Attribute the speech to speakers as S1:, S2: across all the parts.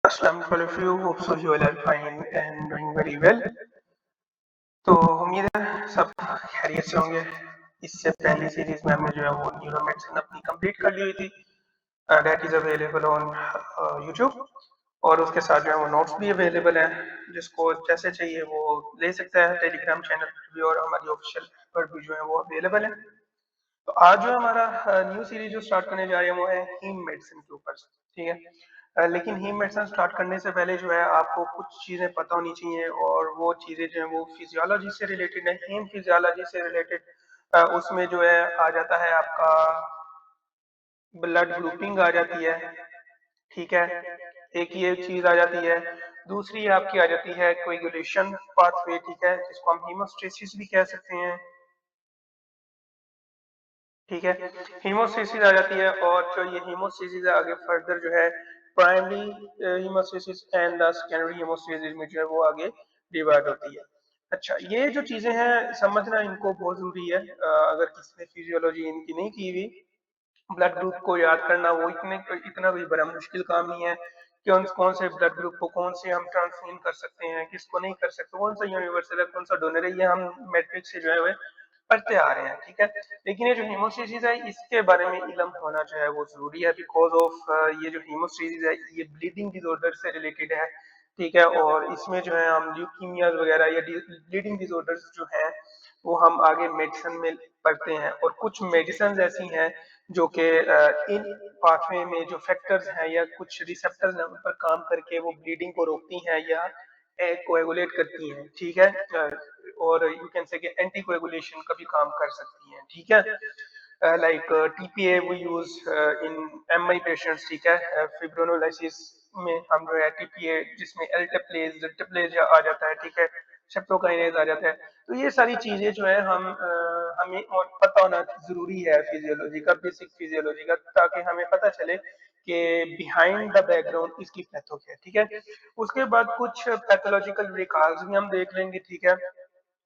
S1: Assalamu alaikum all of you. Hope so you all are fine and doing very well. तो उम्मीद है सब खैरियत से होंगे। इससे पहली सीरीज में हमने जो है वो न्यूरो मेडिसिन अपनी कंप्लीट कर ली हुई थी। That is available on YouTube और उसके साथ जो है वो नोट्स भी अवेलेबल हैं, जिसको जैसे चाहिए वो ले सकता है। टेलीग्राम चैनल पर भी और हमारी ऑफिशियल पर भी जो है वो अवेलेबल है। तो आज जो हमारा न्यू सीरीज जो स्टार्ट करने जा रहे हैं वो है हीम मेडिसिन के ऊपर। ठीक है। लेकिन हीम मेडिसिन स्टार्ट करने से पहले जो है आपको कुछ चीजें पता होनी चाहिए और वो चीजें जो है वो फिजियोलॉजी से रिलेटेड है। हीम फिजियोलॉजी से रिलेटेड उसमें जो है आ जाता है आपका ब्लड ग्रुपिंग आ जाती है। ठीक है, एक ये चीज आ जाती है। दूसरी आपकी आ जाती है कोएगुलेशन पाथवे। ठीक है, जिसको हम हीमोस्टेसिस भी कह सकते हैं। ठीक है, हीमोस्टेसिस आ जाती है और जो ये हीमोस्टेसिस है आगे फर्दर जो है primary haemostasis and secondary haemostasis में जो है वो आगे डिवाइड होती है। अच्छा, ये जो चीजें हैं समझना इनको बहुत जरूरी है। अगर किसी ने फिजियोलॉजी इनकी नहीं की हुई, ब्लड ग्रुप को याद करना वो इतना भी बड़ा मुश्किल काम नहीं है कि कौन से ब्लड ग्रुप को कौन से हम ट्रांसफ्यूजन कर सकते हैं, किसको नहीं कर सकते, कौन सा यूनिवर्सल है, कौन सा डोनर है, ये हम मैट्रिक्स से जो है वो पढ़ते आ रहे हैं। ठीक है, लेकिन ये जो हीमोस्टेसिस है इसके बारे में इल्म होना जो है वो जरूरी है, बिकॉज ऑफ ये जो हीमोस्टेसिस है ये ब्लीडिंग डिसऑर्डर से रिलेटेड है। ठीक है, और इसमें जो है हम ल्यूकीमिया वगैरह या ब्लीडिंग डिसऑर्डर्स जो है वो हम आगे मेडिसिन में पढ़ते हैं। और कुछ मेडिसिन ऐसी हैं जो कि इन पाथवे में जो फैक्टर्स हैं या कुछ रिसेप्टर्स हैं उन पर काम करके वो ब्लीडिंग को रोकती हैं या कोएगुलेट करती हैं। ठीक है, और यू कैन से कि एंटी कोएगुलेशन का भी काम कर सकती हैं। ठीक है, लाइक टीपीए वो यूज इन एमआई पेशेंट्स। ठीक है, फिब्रोनोलाइसिस में हम जो है टीपीए जिसमें एल्टेप्लेज आ जाता है। ठीक है, सेप्टोकाइनेज आ जाता है। तो ये सारी चीजें जो है हमें और पता होना जरूरी है फिजियोलॉजी का, बेसिक फिजियोलॉजी का, ताकि हमें पता चले कि बिहाइंड द बैकग्राउंड इसकी पैथो क्या है। ठीक है, उसके बाद कुछ पैथोलॉजिकल रिकॉर्ड्स भी हम देख लेंगे। ठीक है,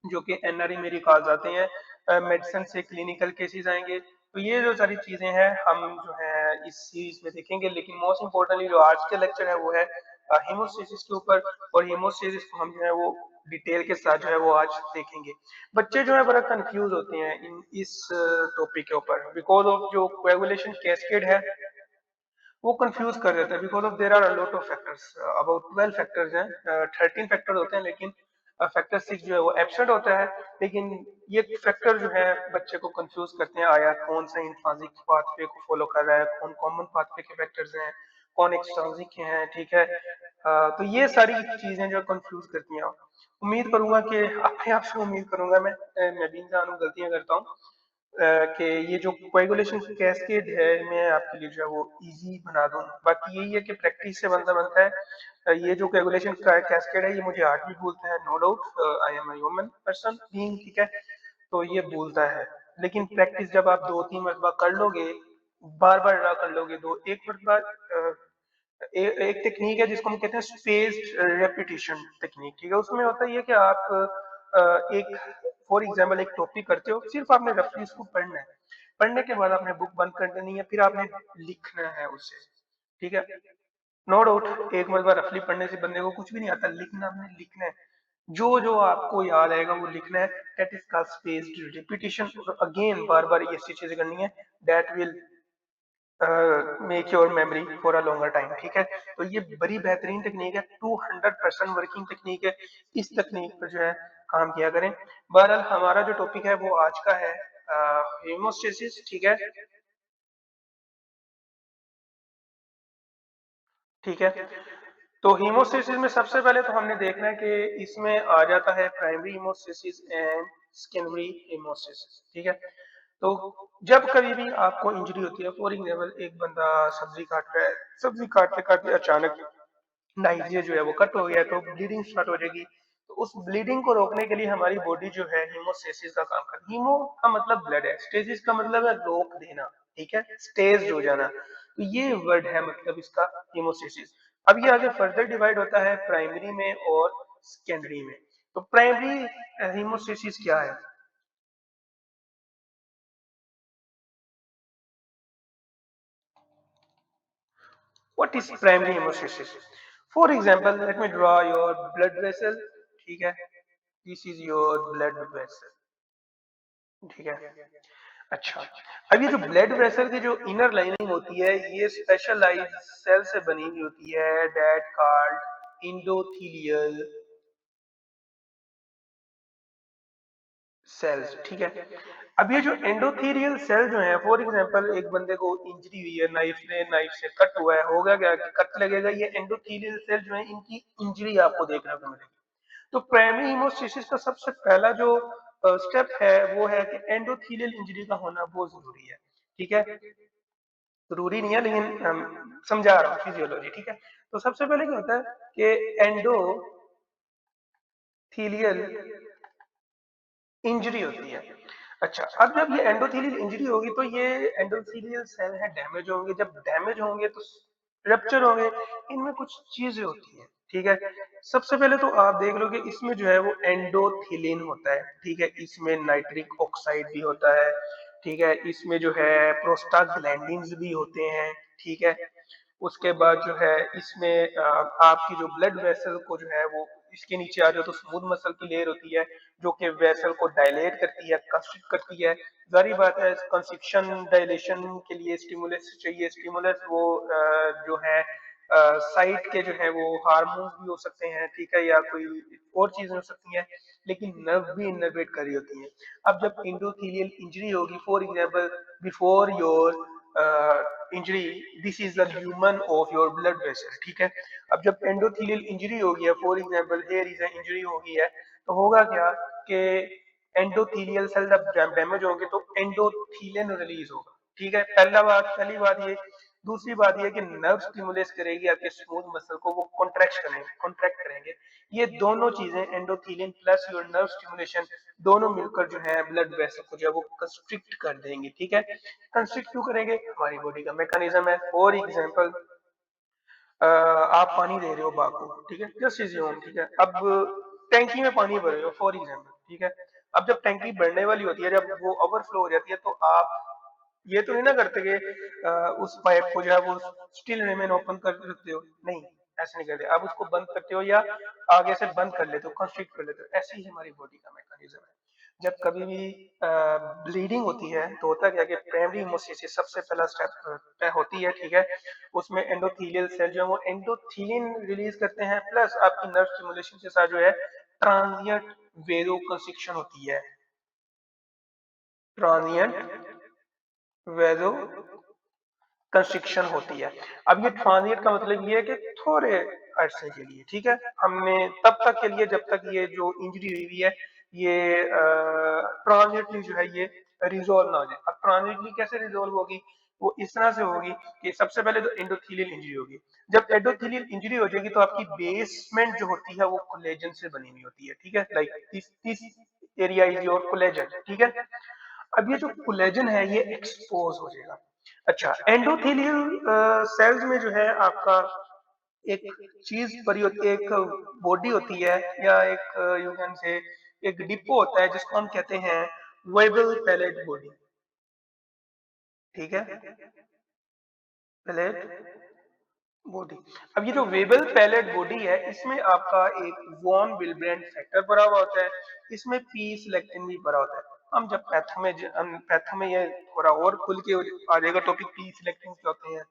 S1: जो कि एनआरई में रिकॉर्ड्स आते हैं, मेडिसिन से क्लिनिकल केसेस आएंगे। तो ये जो सारी चीजें हैं हम जो है इस सीरीज में देखेंगे। लेकिन मोस्ट इम्पोर्टेंटली जो आज के लेक्चर है वो है हीमोस्टेसिस के ऊपर। और हीमोस्टेसिस को हम जो है वो डिटेल के साथ जो है वो आज देखेंगे। बच्चे जो है बड़ा कंफ्यूज होते हैं इस टॉपिक के ऊपर, बिकॉज ऑफ जो कोएगुलेशन कैस्केड है वो कंफ्यूज कर देता है। Because of there are lot of factors, about 12 factors हैं, 13 फैक्टर्स होते हैं, लेकिन फैक्टर 6 जो है वो एब्सेंट होता है। लेकिन ये फैक्टर जो है बच्चे को कंफ्यूज करते हैं, आया कौन सा इंट्रांसिक पाथवे को फॉलो कर रहा है, कौन कॉमन पाथवे के फैक्टर्स हैं, कौन एक्सट्रांसिक के हैं। ठीक है, तो ये सारी चीजें जो कंफ्यूज करती हैं। उम्मीद करूंगा कि अपने आप से उम्मीद करूंगा मैं भी इंसान हूँ, गलतियां करता हूँ, कि ये जो कोएगुलेशन कैस्केड है मैं आपके लिए जो है वो इजी बना दूं। बाकी यही है कि प्रैक्टिस से बंदा बनता है। ये जो कोएगुलेशन का कैस्केड है ये मुझे आज भी भूलता है, no doubt, I am a human person being. ठीक है, तो ये भूलता है। लेकिन प्रैक्टिस जब आप 2-3 मरतबा कर लोगे, बार बार कर लोगे, दो एक मरतबा एक टेक्निक है जिसको हम कहते हैं स्पेस्ड रेपिटेशन टेक्निक। ठीक है, उसमें होता है ये कि आप एक फॉर एग्जांपल एक टॉपिक करते हो, सिर्फ आपने रफली उसको पढ़ना है। पढ़ने के बाद आपने बुक बंद कर देनी है, फिर आपने लिखना है उसे। ठीक है, नो डाउट एक मरतबा रफली पढ़ने से बंदे को कुछ भी नहीं आता, लिखना आपने लिखना है। जो जो आपको याद आएगा वो लिखना है। That is called spaced repetition. Again बार बार ये चीजें करनी है। That will make your memory for a longer time. ठीक है, तो ये बड़ी बेहतरीन टेक्निक है, 200% वर्किंग टेक्निक है। इस तकनीक पर जो है काम किया करें। बहरहाल हमारा जो टॉपिक है वो आज का है हेमोस्टेसिस। ठीक है, ठीक है, तो हीमोस्टेसिस में सबसे पहले तो हमने देखना है कि इसमें आ जाता है primary haemostasis and secondary haemostasis. ठीक है, तो जब कभी भी आपको इंजरी होती है, फॉर एग्जाम्पल एक बंदा सब्जी काट रहा है, सब्जी काटते काटते अचानक नाइजिया जो है वो कट हो गया तो ब्लीडिंग स्टार्ट हो जाएगी। तो उस ब्लीडिंग को रोकने के लिए हमारी बॉडी जो है हीमोस्टेसिस का काम करती है। हीमो का मतलब ब्लड है, स्टेसिस का मतलब है रोक देना। ठीक है, स्टेज हो जाना, तो ये वर्ड है मतलब इसका हीमोस्टेसिस। अब ये आगे फर्दर डिवाइड होता है प्राइमरी में और सेकेंडरी में। तो प्राइमरी हीमोस्टेसिस क्या है? What is primary hemostasis? For example let me draw your blood vessel, ठीक है, this is your blood vessel, ठीक है। अच्छा, अब ये जो ब्लड वेसल की जो इनर लाइनिंग होती है ये स्पेशलाइज्ड सेल से बनी हुई होती है, दैट कॉल्ड इंडोथेलियल सेल्स, ठीक है। अब ये जो एंडोथेलियल सेल जो है, फॉर एग्जांपल एक बंदे को इंजरी हुई है, नाइफ से कट हुआ है, होगा क्या कि कट लगेगा, ये एंडोथेलियल सेल जो है इनकी इंजरी आपको देखने को मिलेगी। तो प्राइमरी हेमोस्टेसिस का सबसे पहला जो स्टेप है वो है कि एंडोथेलियल इंजरी का होना बहुत जरूरी है, ठीक है। जरूरी नहीं है लेकिन समझा रहा हूँ फिजियोलॉजी, ठीक है। तो सबसे पहले क्या होता है कि एंडोथेलियल इंजरी होती है। अच्छा, अब जब ये एंडोथेलियल इंजरी होगी तो ये एंडोथेलियल सेल है डैमेज होंगे, जब डैमेज होंगे तो रप्चर होंगे, इनमें कुछ चीजें होती हैं, ठीक है। सबसे पहले तो आप देख लो कि इसमें जो है वो एंडोथिलिन होता है, ठीक है, इसमें नाइट्रिक ऑक्साइड भी होता है, ठीक है, इसमें जो है प्रोस्टाग्लैंडिन्स भी होते हैं, ठीक है। उसके बाद जो है इसमें आपकी जो ब्लड वेसल को जो है वो इसके नीचे आ जाओ तो स्मूथ मसल की लेयर होती है जो कि वेसल को डायलेट करती है, कंस्ट्रिक्ट करती है। जारी बात है कंस्ट्रिक्शन डायलेशन के लिए स्टिमुलस चाहिए, स्टिमुलस वो जो है साइट के जो है वो हार्मोन्स भी हो सकते हैं, ठीक है, या कोई और चीजें हो सकती हैं, लेकिन नर्व भी इनर्वेट कर रही होती है। अब जब इंडोथेलियल इंजरी होगी, for example before your injury, this is the human of your blood vessel, ठीक है। अब जब एंडोथेलियल इंजरी होगी है, for example here is injury होगी है, तो होगा क्या कि एंडोथेलियल सेल जब डैमेज होंगे तो एंडोथेलियन रिलीज होगा, ठीक है। पहली बात ये। दूसरी बात ये कि नर्व स्टिमुलेट करेगी आपके स्मूथ मसल को, वो कॉन्ट्रैक्ट करेंगे। ये दोनों चीजें एंडोथेलियन प्लस योर नर्व स्टिमुलेशन दोनों मिलकर जो है ब्लड वेसल को जो है वो कंस्ट्रिक्ट कर देंगे, ठीक है। कंस्ट्रिक्ट क्यों करेंगे, हमारी बॉडी का मैकेनिज्म है। फॉर एग्जांपल आप पानी दे रहे हो बाग को, ठीक है, जस्ट इज्यूम, ठीक है। अब टैंकी में पानी भर रहे हो फॉर एग्जांपल, ठीक है। अब जब टैंकी बढ़ने वाली होती है, जब वो ओवरफ्लो हो जाती है, तो आप ये तो नहीं ना करते कि उस पाइप को जो है वो स्टिल रिमेन ओपन कर रखते हो, नहीं, ऐसे नहीं करते। आप उसको बंद करते हो या आगे से बंद कर लेते हो, कंस्ट्रिक्ट कर लेते हो। ऐसे ही हमारी बॉडी का मैकेनिज्म है। जब कभी भी ब्लीडिंग होती है तो होता क्या है कि प्राइमरी हेमोस्टेसिस सबसे पहला स्टेप तय होती है, ठीक है। उसमें एंडोथेलियल सेल जो है वो एंडोथेलिन रिलीज करते हैं, प्लस आपकी नर्व स्टिमुलेशन के साथ जो है ट्रांजिएंट वेरो कंस्ट्रिक्शन होती है, ट्रांजिएंट वेरो कंस्ट्रिक्शन होती है। अब ये ट्रांजिएंट का मतलब ये है कि थोड़े अरसे के लिए, ठीक है, हमने तब तक के लिए जब तक ये जो इंजरी हुई है ये ट्रांजिएंटली जो है ये रिजोल्व ना हो जाए। अब ट्रांजिएंटली कैसे रिजोल्व होगी, वो इस तरह से होगी कि सबसे पहले तो एंडोथेलियल इंजरी होगी। जब एंडोथेलियल इंजरी हो जाएगी तो आपकी बेसमेंट जो होती है वो कोलेजन से बनी हुई होती है, ठीक है, like this area is your collagen, ठीक है। अब ये जो कोलेजन है ये एक्सपोज हो जाएगा। अच्छा, एंडोथेलियल सेल्स में जो है आपका एक चीज परी होती है, एक बॉडी होती है, या एक यू कैन से एक डिपो होता है जिसको हम कहते हैं वेबल पैलेट बॉडी, ठीक है, पैलेट बॉडी। अब ये जो वेबल पैलेट बॉडी है इसमें आपका एक वॉन विलब्रेंट फैक्टर पड़ा हुआ होता है, इसमें पी सिलेक्टिन भी पड़ा होता है। हम जब पैथो में ये थोड़ा और खुल के आ जाएगा टॉपिक, पी सिलेक्टिन क्या होते हैं,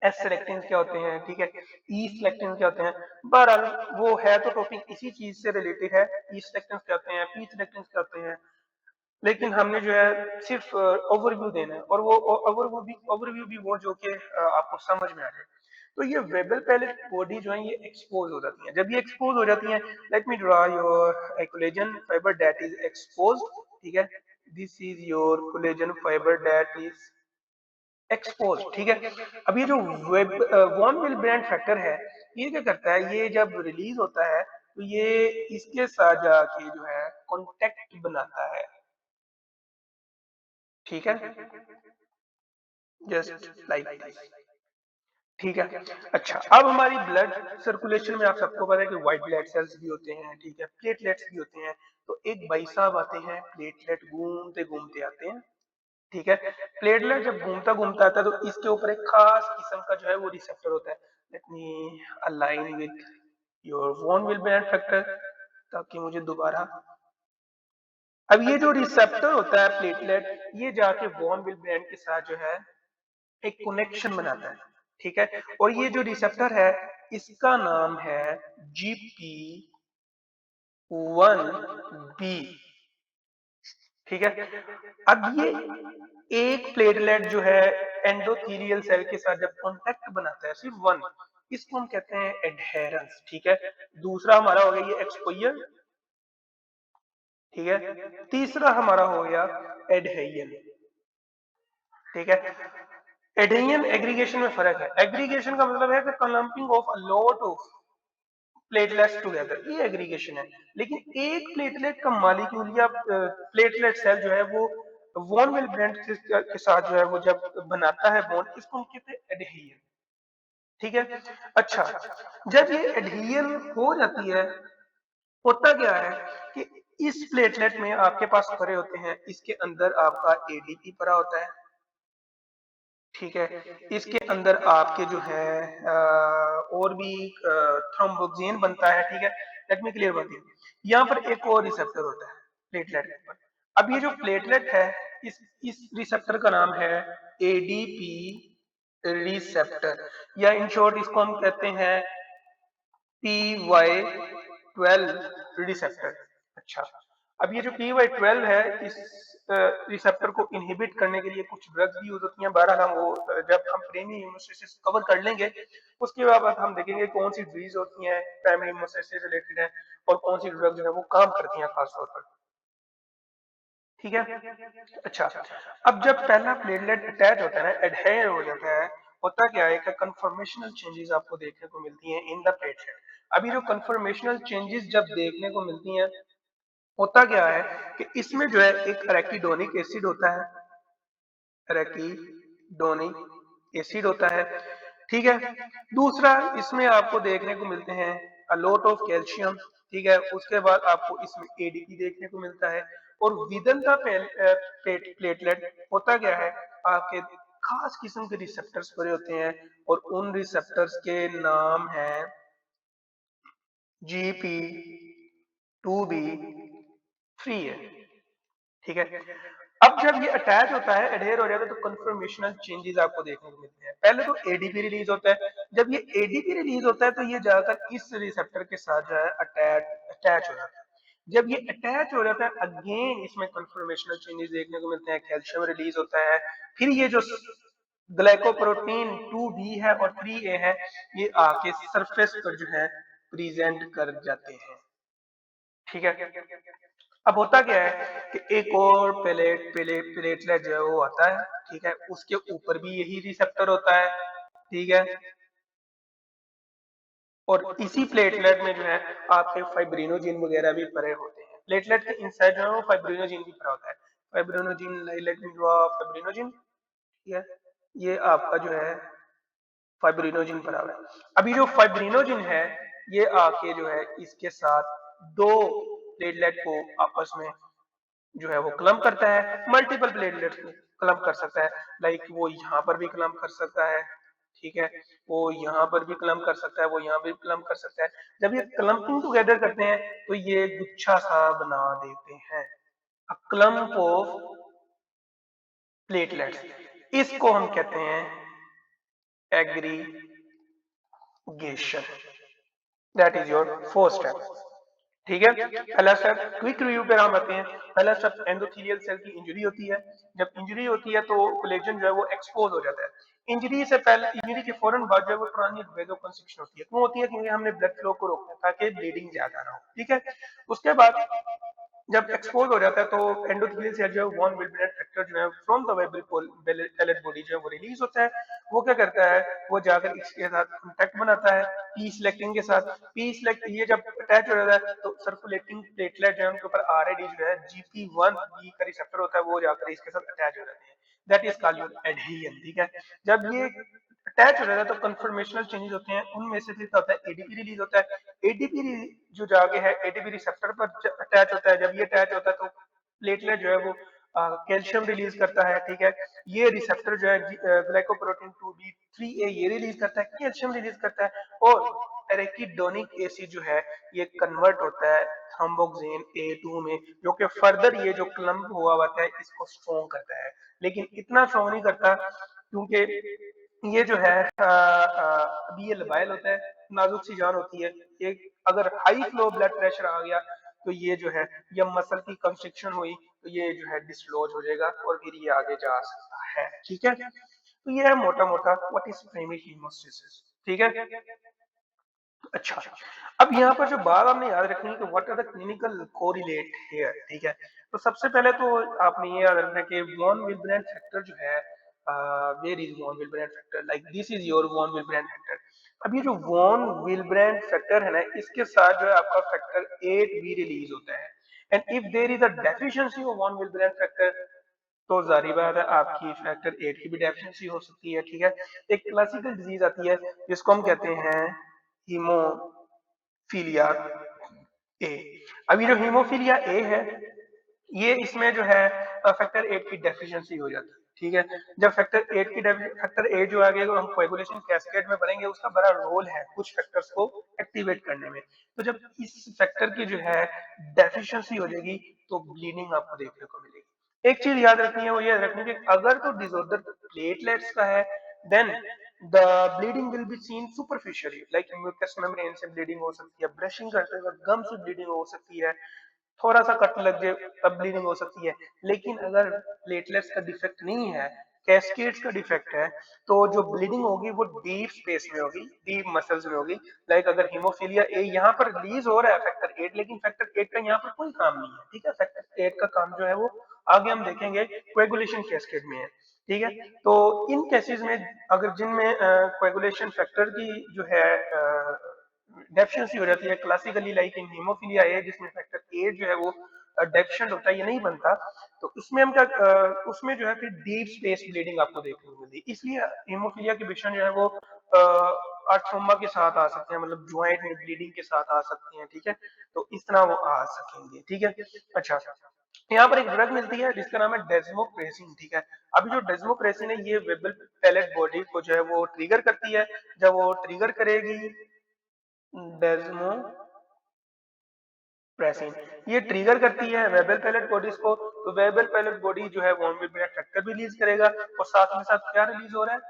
S1: एस सिलेक्टिन क्या होते हैं, ठीक है, ई सिलेक्टिन क्या होते हैं। बहरहाल वो है तो टॉपिक इसी चीज से रिलेटेड है, ई सिलेक्टिन क्या होते हैं, पी सिलेक्टिन क्या होते हैं, लेकिन हमने जो है सिर्फ ओवरव्यू देना है, और वो ओवरव्यू भी वो जो कि आपको समझ में आ जाए। तो ये वेबल पैलेट बॉडी जो है ये एक्सपोज हो जाती है। जब ये एक्सपोज हो जाती है, let me draw your collagen fibre that is expose, ठीक है, this is your collagen fibre that is expose, ठीक है। अब ये जो वेब वॉन विलब्रेंट फैक्टर है ये क्या करता है, ये जब रिलीज होता है तो ये इसके साथ जाके जो है कॉन्टेक्ट बनाता है, ठीक है, जस्ट लाइक दिस, ठीक है। अच्छा, अब हमारी ब्लड सर्कुलेशन में आप सबको पता है कि व्हाइट ब्लड सेल्स भी होते हैं, ठीक है, प्लेटलेट्स भी होते हैं। तो एक भाई साहब आते हैं, प्लेटलेट घूमते घूमते आते हैं, ठीक है। प्लेटलेट जब घूमता घूमता आता है तो इसके ऊपर एक खास किस्म का जो है वो रिसेप्टर होता है। Let me align with your von Willebrand factor, ताकि मुझे दोबारा, अब ये जो रिसेप्टर होता है प्लेटलेट, ये जाके वॉन विल ब्रांड के साथ जो है एक कनेक्शन बनाता है, ठीक है। और ये जो रिसेप्टर है इसका नाम है GP1B, ठीक है। अब ये एक प्लेटलेट जो है एंडोथेलियल सेल के साथ जब कांटेक्ट बनाता है, सिर्फ वन, इसको हम कहते हैं एडहेरेंस, ठीक है। दूसरा हमारा हो गया ये एक्सपोजर, ठीक है। तीसरा हमारा हो गया एडहेजन, ठीक है। एडेनियन एग्रीगेशन में फर्क है। एग्रीगेशन का मतलब है कि clumping of a lot of platelets together, ये एग्रीगेशन है। लेकिन एक प्लेटलेट का मालिक्यूल या प्लेटलेट सेल जो है वो वॉन विल ब्रांड के साथ जो है वो जब बनाता है बॉन्ड, इसको हम कहते हैं एडहेजन, ठीक है। अच्छा, जब ये एडहेजन हो जाती है, होता क्या है कि इस प्लेटलेट में आपके पास परे होते हैं, इसके अंदर आपका एडीपी परा होता है, ठीक है। इसके अंदर आपके जो है और भी थ्रोम्बोक्सिन बनता है, ठीक है। लेट मी क्लियर बात है, यहाँ पर एक और रिसेप्टर होता है प्लेटलेट के ऊपर। अब ये जो प्लेटलेट है, इस रिसेप्टर का नाम है एडीपी रिसेप्टर, या इन शॉर्ट इसको हम कहते हैं PY12 रिसेप्टर। अच्छा, अब ये जो PY12 है, इस रिसेप्टर को इनहिबिट करने के लिए कुछ ड्रग्स भी यूज होती हैं। बहरहाल हम वो जब हम प्राइमरी इम्यूनोसिस कवर कर लेंगे, उसके बाद हम देखेंगे कौन सी डिजीज होती हैं प्राइमरी इम्यूनोसिस से रिलेटेड है और कौन सी ड्रग जो है वो काम करती हैं खास तौर पर, ठीक है। अच्छा, अब जब पहला प्लेटलेट अटैच होता है ना, एडहेयर हो जाता है, होता क्या है कि कंफर्मेशनल चेंजेस आपको देखने को मिलती हैं इन द प्लेटलेट। अभी जो कंफर्मेशनल चेंजेस जब देखने को मिलती हैं, होता क्या है कि इसमें जो है एक एराकिडोनिक एसिड होता है, एराकिडोनिक एसिड होता है, ठीक है। दूसरा इसमें आपको देखने को मिलते हैं अ लॉट ऑफ कैल्शियम, ठीक है। उसके बाद आपको इसमें एडीपी देखने को मिलता है। और विदिन द प्लेटलेट होता क्या है, आपके खास किस्म के रिसेप्टर्स पड़े होते हैं, और उन रिसेप्टर्स के नाम है GP2B3 है, ठीक है। अब जब ये अटैच होता है, एडहेयर हो जाता है, तो कंफर्मेशनल चेंजेस आपको देखने को मिलते हैं। पहले तो एडीपी रिलीज होता है। जब ये एडीपी रिलीज होता है तो ये जाकर इस रिसेप्टर के साथ जो है अटैच हो जाता है। जब ये अटैच हो जाता है, अगेन इसमें कंफर्मेशनल चेंजेस देखने को मिलते हैं, कैल्शियम रिलीज होता है। फिर ये जो ग्लाइकोप्रोटीन 2B है और 3A है, ये आके सरफेस पर जो है प्रेजेंट कर जाते हैं, ठीक है। अब होता क्या है कि एक और प्लेटलेट जो है वो आता है, ठीक है। उसके ऊपर भी यही रिसेप्टर होता है, ठीक है। और इसी प्लेटलेट में जो है आपके फाइब्रिनोजिन वगैरह भी परे होते हैं। प्लेटलेट के इनसाइड जो है वो फाइब्रिनोजिन भी परा होता है। Fibrinogen, late me draw fibrinogen, ठीक है। ये आपका जो है फाइब्रिनोजिन परा हुआ है। अभी जो फाइब्रिनोजिन है, ये आके जो है इसके साथ दो प्लेटलेट को आपस में जो है वो क्लम्प करता है। मल्टीपल प्लेटलेट्स को क्लम्प कर सकता है, लाइक वो यहाँ पर भी क्लम्प कर सकता है, ठीक है। वो यहाँ पर भी क्लम्प कर सकता है, वो यहाँ भी क्लम्प कर सकता है। जब ये क्लम्पिंग टुगेदर करते हैं तो ये गुच्छा सा बना देते हैं, अ क्लम्प ऑफ प्लेटलेट्स। इसको हम कहते हैं aggregation. That is your fourth step, ठीक है। पहला स्टेप क्विक रिव्यू पे हम आते हैं। पहला स्टेप एंडोथेलियल सेल की इंजरी होती है। जब इंजरी होती है तो कोलेजन जो है वो एक्सपोज हो जाता है। इंजरी से पहले, इंजरी के फौरन बाद जो है वो पुरानी वेजोकंस्ट्रिक्शन होती है। क्यों होती है? क्योंकि हमने ब्लड फ्लो को रोकना ताकि ब्लीडिंग ज्यादा ना हो, ठीक है। उसके बाद जब एक्सपोज हो जाता है तो एंडोथेलियल सेल जो है वन विल्बरेट फैक्टर जो है फ्रॉम द पैलेट बॉडी जो है वो रिलीज होता है। वो क्या करता है, वो जाकर इसके साथ कांटेक्ट बनाता है पी सिलेक्टिंग के साथ। पी सिलेक्ट ये जब अटैच हो जाता है तो सर्कुलेटिंग प्लेटलेट जो है उनके ऊपर आरएडी जो है GP1B का रिसेप्टर होता है, वो जाकर इसके साथ अटैच हो जाते हैं। That is called your adhesion, ठीक है। जब ये अटैच हो जाता है तो कंफर्मेशनल चेंजेस होते हैं। उनमें से फिर क्या होता है, एडीपी रिलीज होता है। एडीपी जो जाके है एडीपी रिसेप्टर पर अटैच होता है। जब ये अटैच होता है तो प्लेटलेट जो है वो कैल्शियम रिलीज करता है, ठीक है। ये रिसेप्टर जो है ग्लाइकोप्रोटीन 2b3a ये रिलीज करता है, कैल्शियम रिलीज करता है, और एराकिडोनिक एसिड जो है ये कन्वर्ट होता है थ्रोम्बोक्सिन A2 में, जो कि फर्दर ये जो क्लम्प हुआ होता है इसको स्ट्रॉन्ग करता है। लेकिन इतना स्ट्रॉन्ग नहीं करता, क्योंकि ये जो है अभी ये लबाइल होता है, नाजुक सी जान होती है। ये अगर हाई फ्लो ब्लड प्रेशर आ गया तो ये जो है, या मसल की कंस्ट्रिक्शन हुई तो ये जो है डिसलॉज हो जाएगा और फिर ये आगे जा सकता है, ठीक है। तो ये है मोटा मोटा व्हाट इज प्राइमरी हीमोस्टेसिस, ठीक है। अच्छा, अब यहाँ पर जो बात आपने याद रखनी है कि what are the clinical correlate here, ठीक है। तो सबसे पहले तो आपने ये याद रखना है कि वॉन विल्ब्रेंट फैक्टर जो है, where is von Willebrand factor, like this is your von Willebrand factor. अब ये जो वॉन विल्ब्रेंट फैक्टर है ना, इसके साथ जो है आपका फैक्टर 8 भी रिलीज होता है। And if there is a deficiency of von Willebrand factor, तो जारी बात है आपकी फैक्टर 8 की भी डेफिशिएंसी हो सकती है, ठीक है। एक क्लासिकल डिजीज आती है जिसको हम कहते हैं हीमोफीलिया ए। अब ये जो हीमोफीलिया ए है, ये इसमें जो है फैक्टर 8 की डेफिशिएंसी हो जाती है, ठीक है। जब फैक्टर 8 जो आ गया तो हम कोएगुलेशन कैस्केड में बढ़ेंगे, उसका बड़ा रोल है कुछ फैक्टर्स को एक्टिवेट करने में। तो जब इस फैक्टर की जो है डेफिशिएंसी हो जाएगी तो ब्लीडिंग आपको देखने को मिलेगी। एक चीज याद रखनी है, वो ये रखनी है कि अगर तो डिसऑर्डर प्लेटलेट्स का है, then the bleeding will be seen superficially, like mucous membrane से ब्लीडिंग हो सकती है, ब्रशिंग करते वक्त गम से ब्लीडिंग हो सकती है, थोड़ा सा कट लग जाए तब ब्लीडिंग हो सकती है। लेकिन अगर प्लेटलेट्स का डिफेक्ट नहीं है, कैस्केड्स का डिफेक्ट है, तो जो ब्लीडिंग होगी वो डीप स्पेस में होगी, डीप मसल्स में होगी। लाइक अगर हीमोफीलिया ए यहाँ पर रिलीज हो रहा है फैक्टर 8, लेकिन फैक्टर 8 का यहाँ पर कोई काम नहीं है, ठीक है। फैक्टर 8 का काम जो है वो आगे हम देखेंगे कोएगुलेशन कैस्केड में है, ठीक है। तो इन केसेस में अगर जिनमें कोएगुलेशन फैक्टर की जो है डेफिशिएंसी हो जाती है, classically like in haemophilia A जिसमें फैक्टर 8 जो है वो डेफिशिएंट होता है, ये नहीं बनता, तो उसमें हम क्या उसमें जो है फिर डीप स्पेस ब्लीडिंग आपको देखने को मिलती है। इसलिए हीमोफीलिया के पेशेंट जो है वो आर्थ्रोमा के साथ आ सकते हैं, मतलब ज्वाइंट में ब्लीडिंग के साथ आ सकते हैं, ठीक है। तो इस तरह वो आ सकेंगे, ठीक है। अच्छा, यहाँ पर एक ड्रग मिलती है जिसका नाम है डेस्मोप्रेसिन, ठीक है। अभी जो डेस्मोप्रेसिन है ये वेबल पैलेट बॉडी को जो है वो ट्रिगर करती है। जब वो ट्रिगर करेगी डेस्मोप्रेसिन, ये ट्रिगर करती है वेबल पैलेट बॉडीज को, तो वेबल पैलेट बॉडी जो है वॉन विल्ब्रेंट फैक्टर भी रिलीज करेगा, और साथ में साथ क्या रिलीज हो रहा है,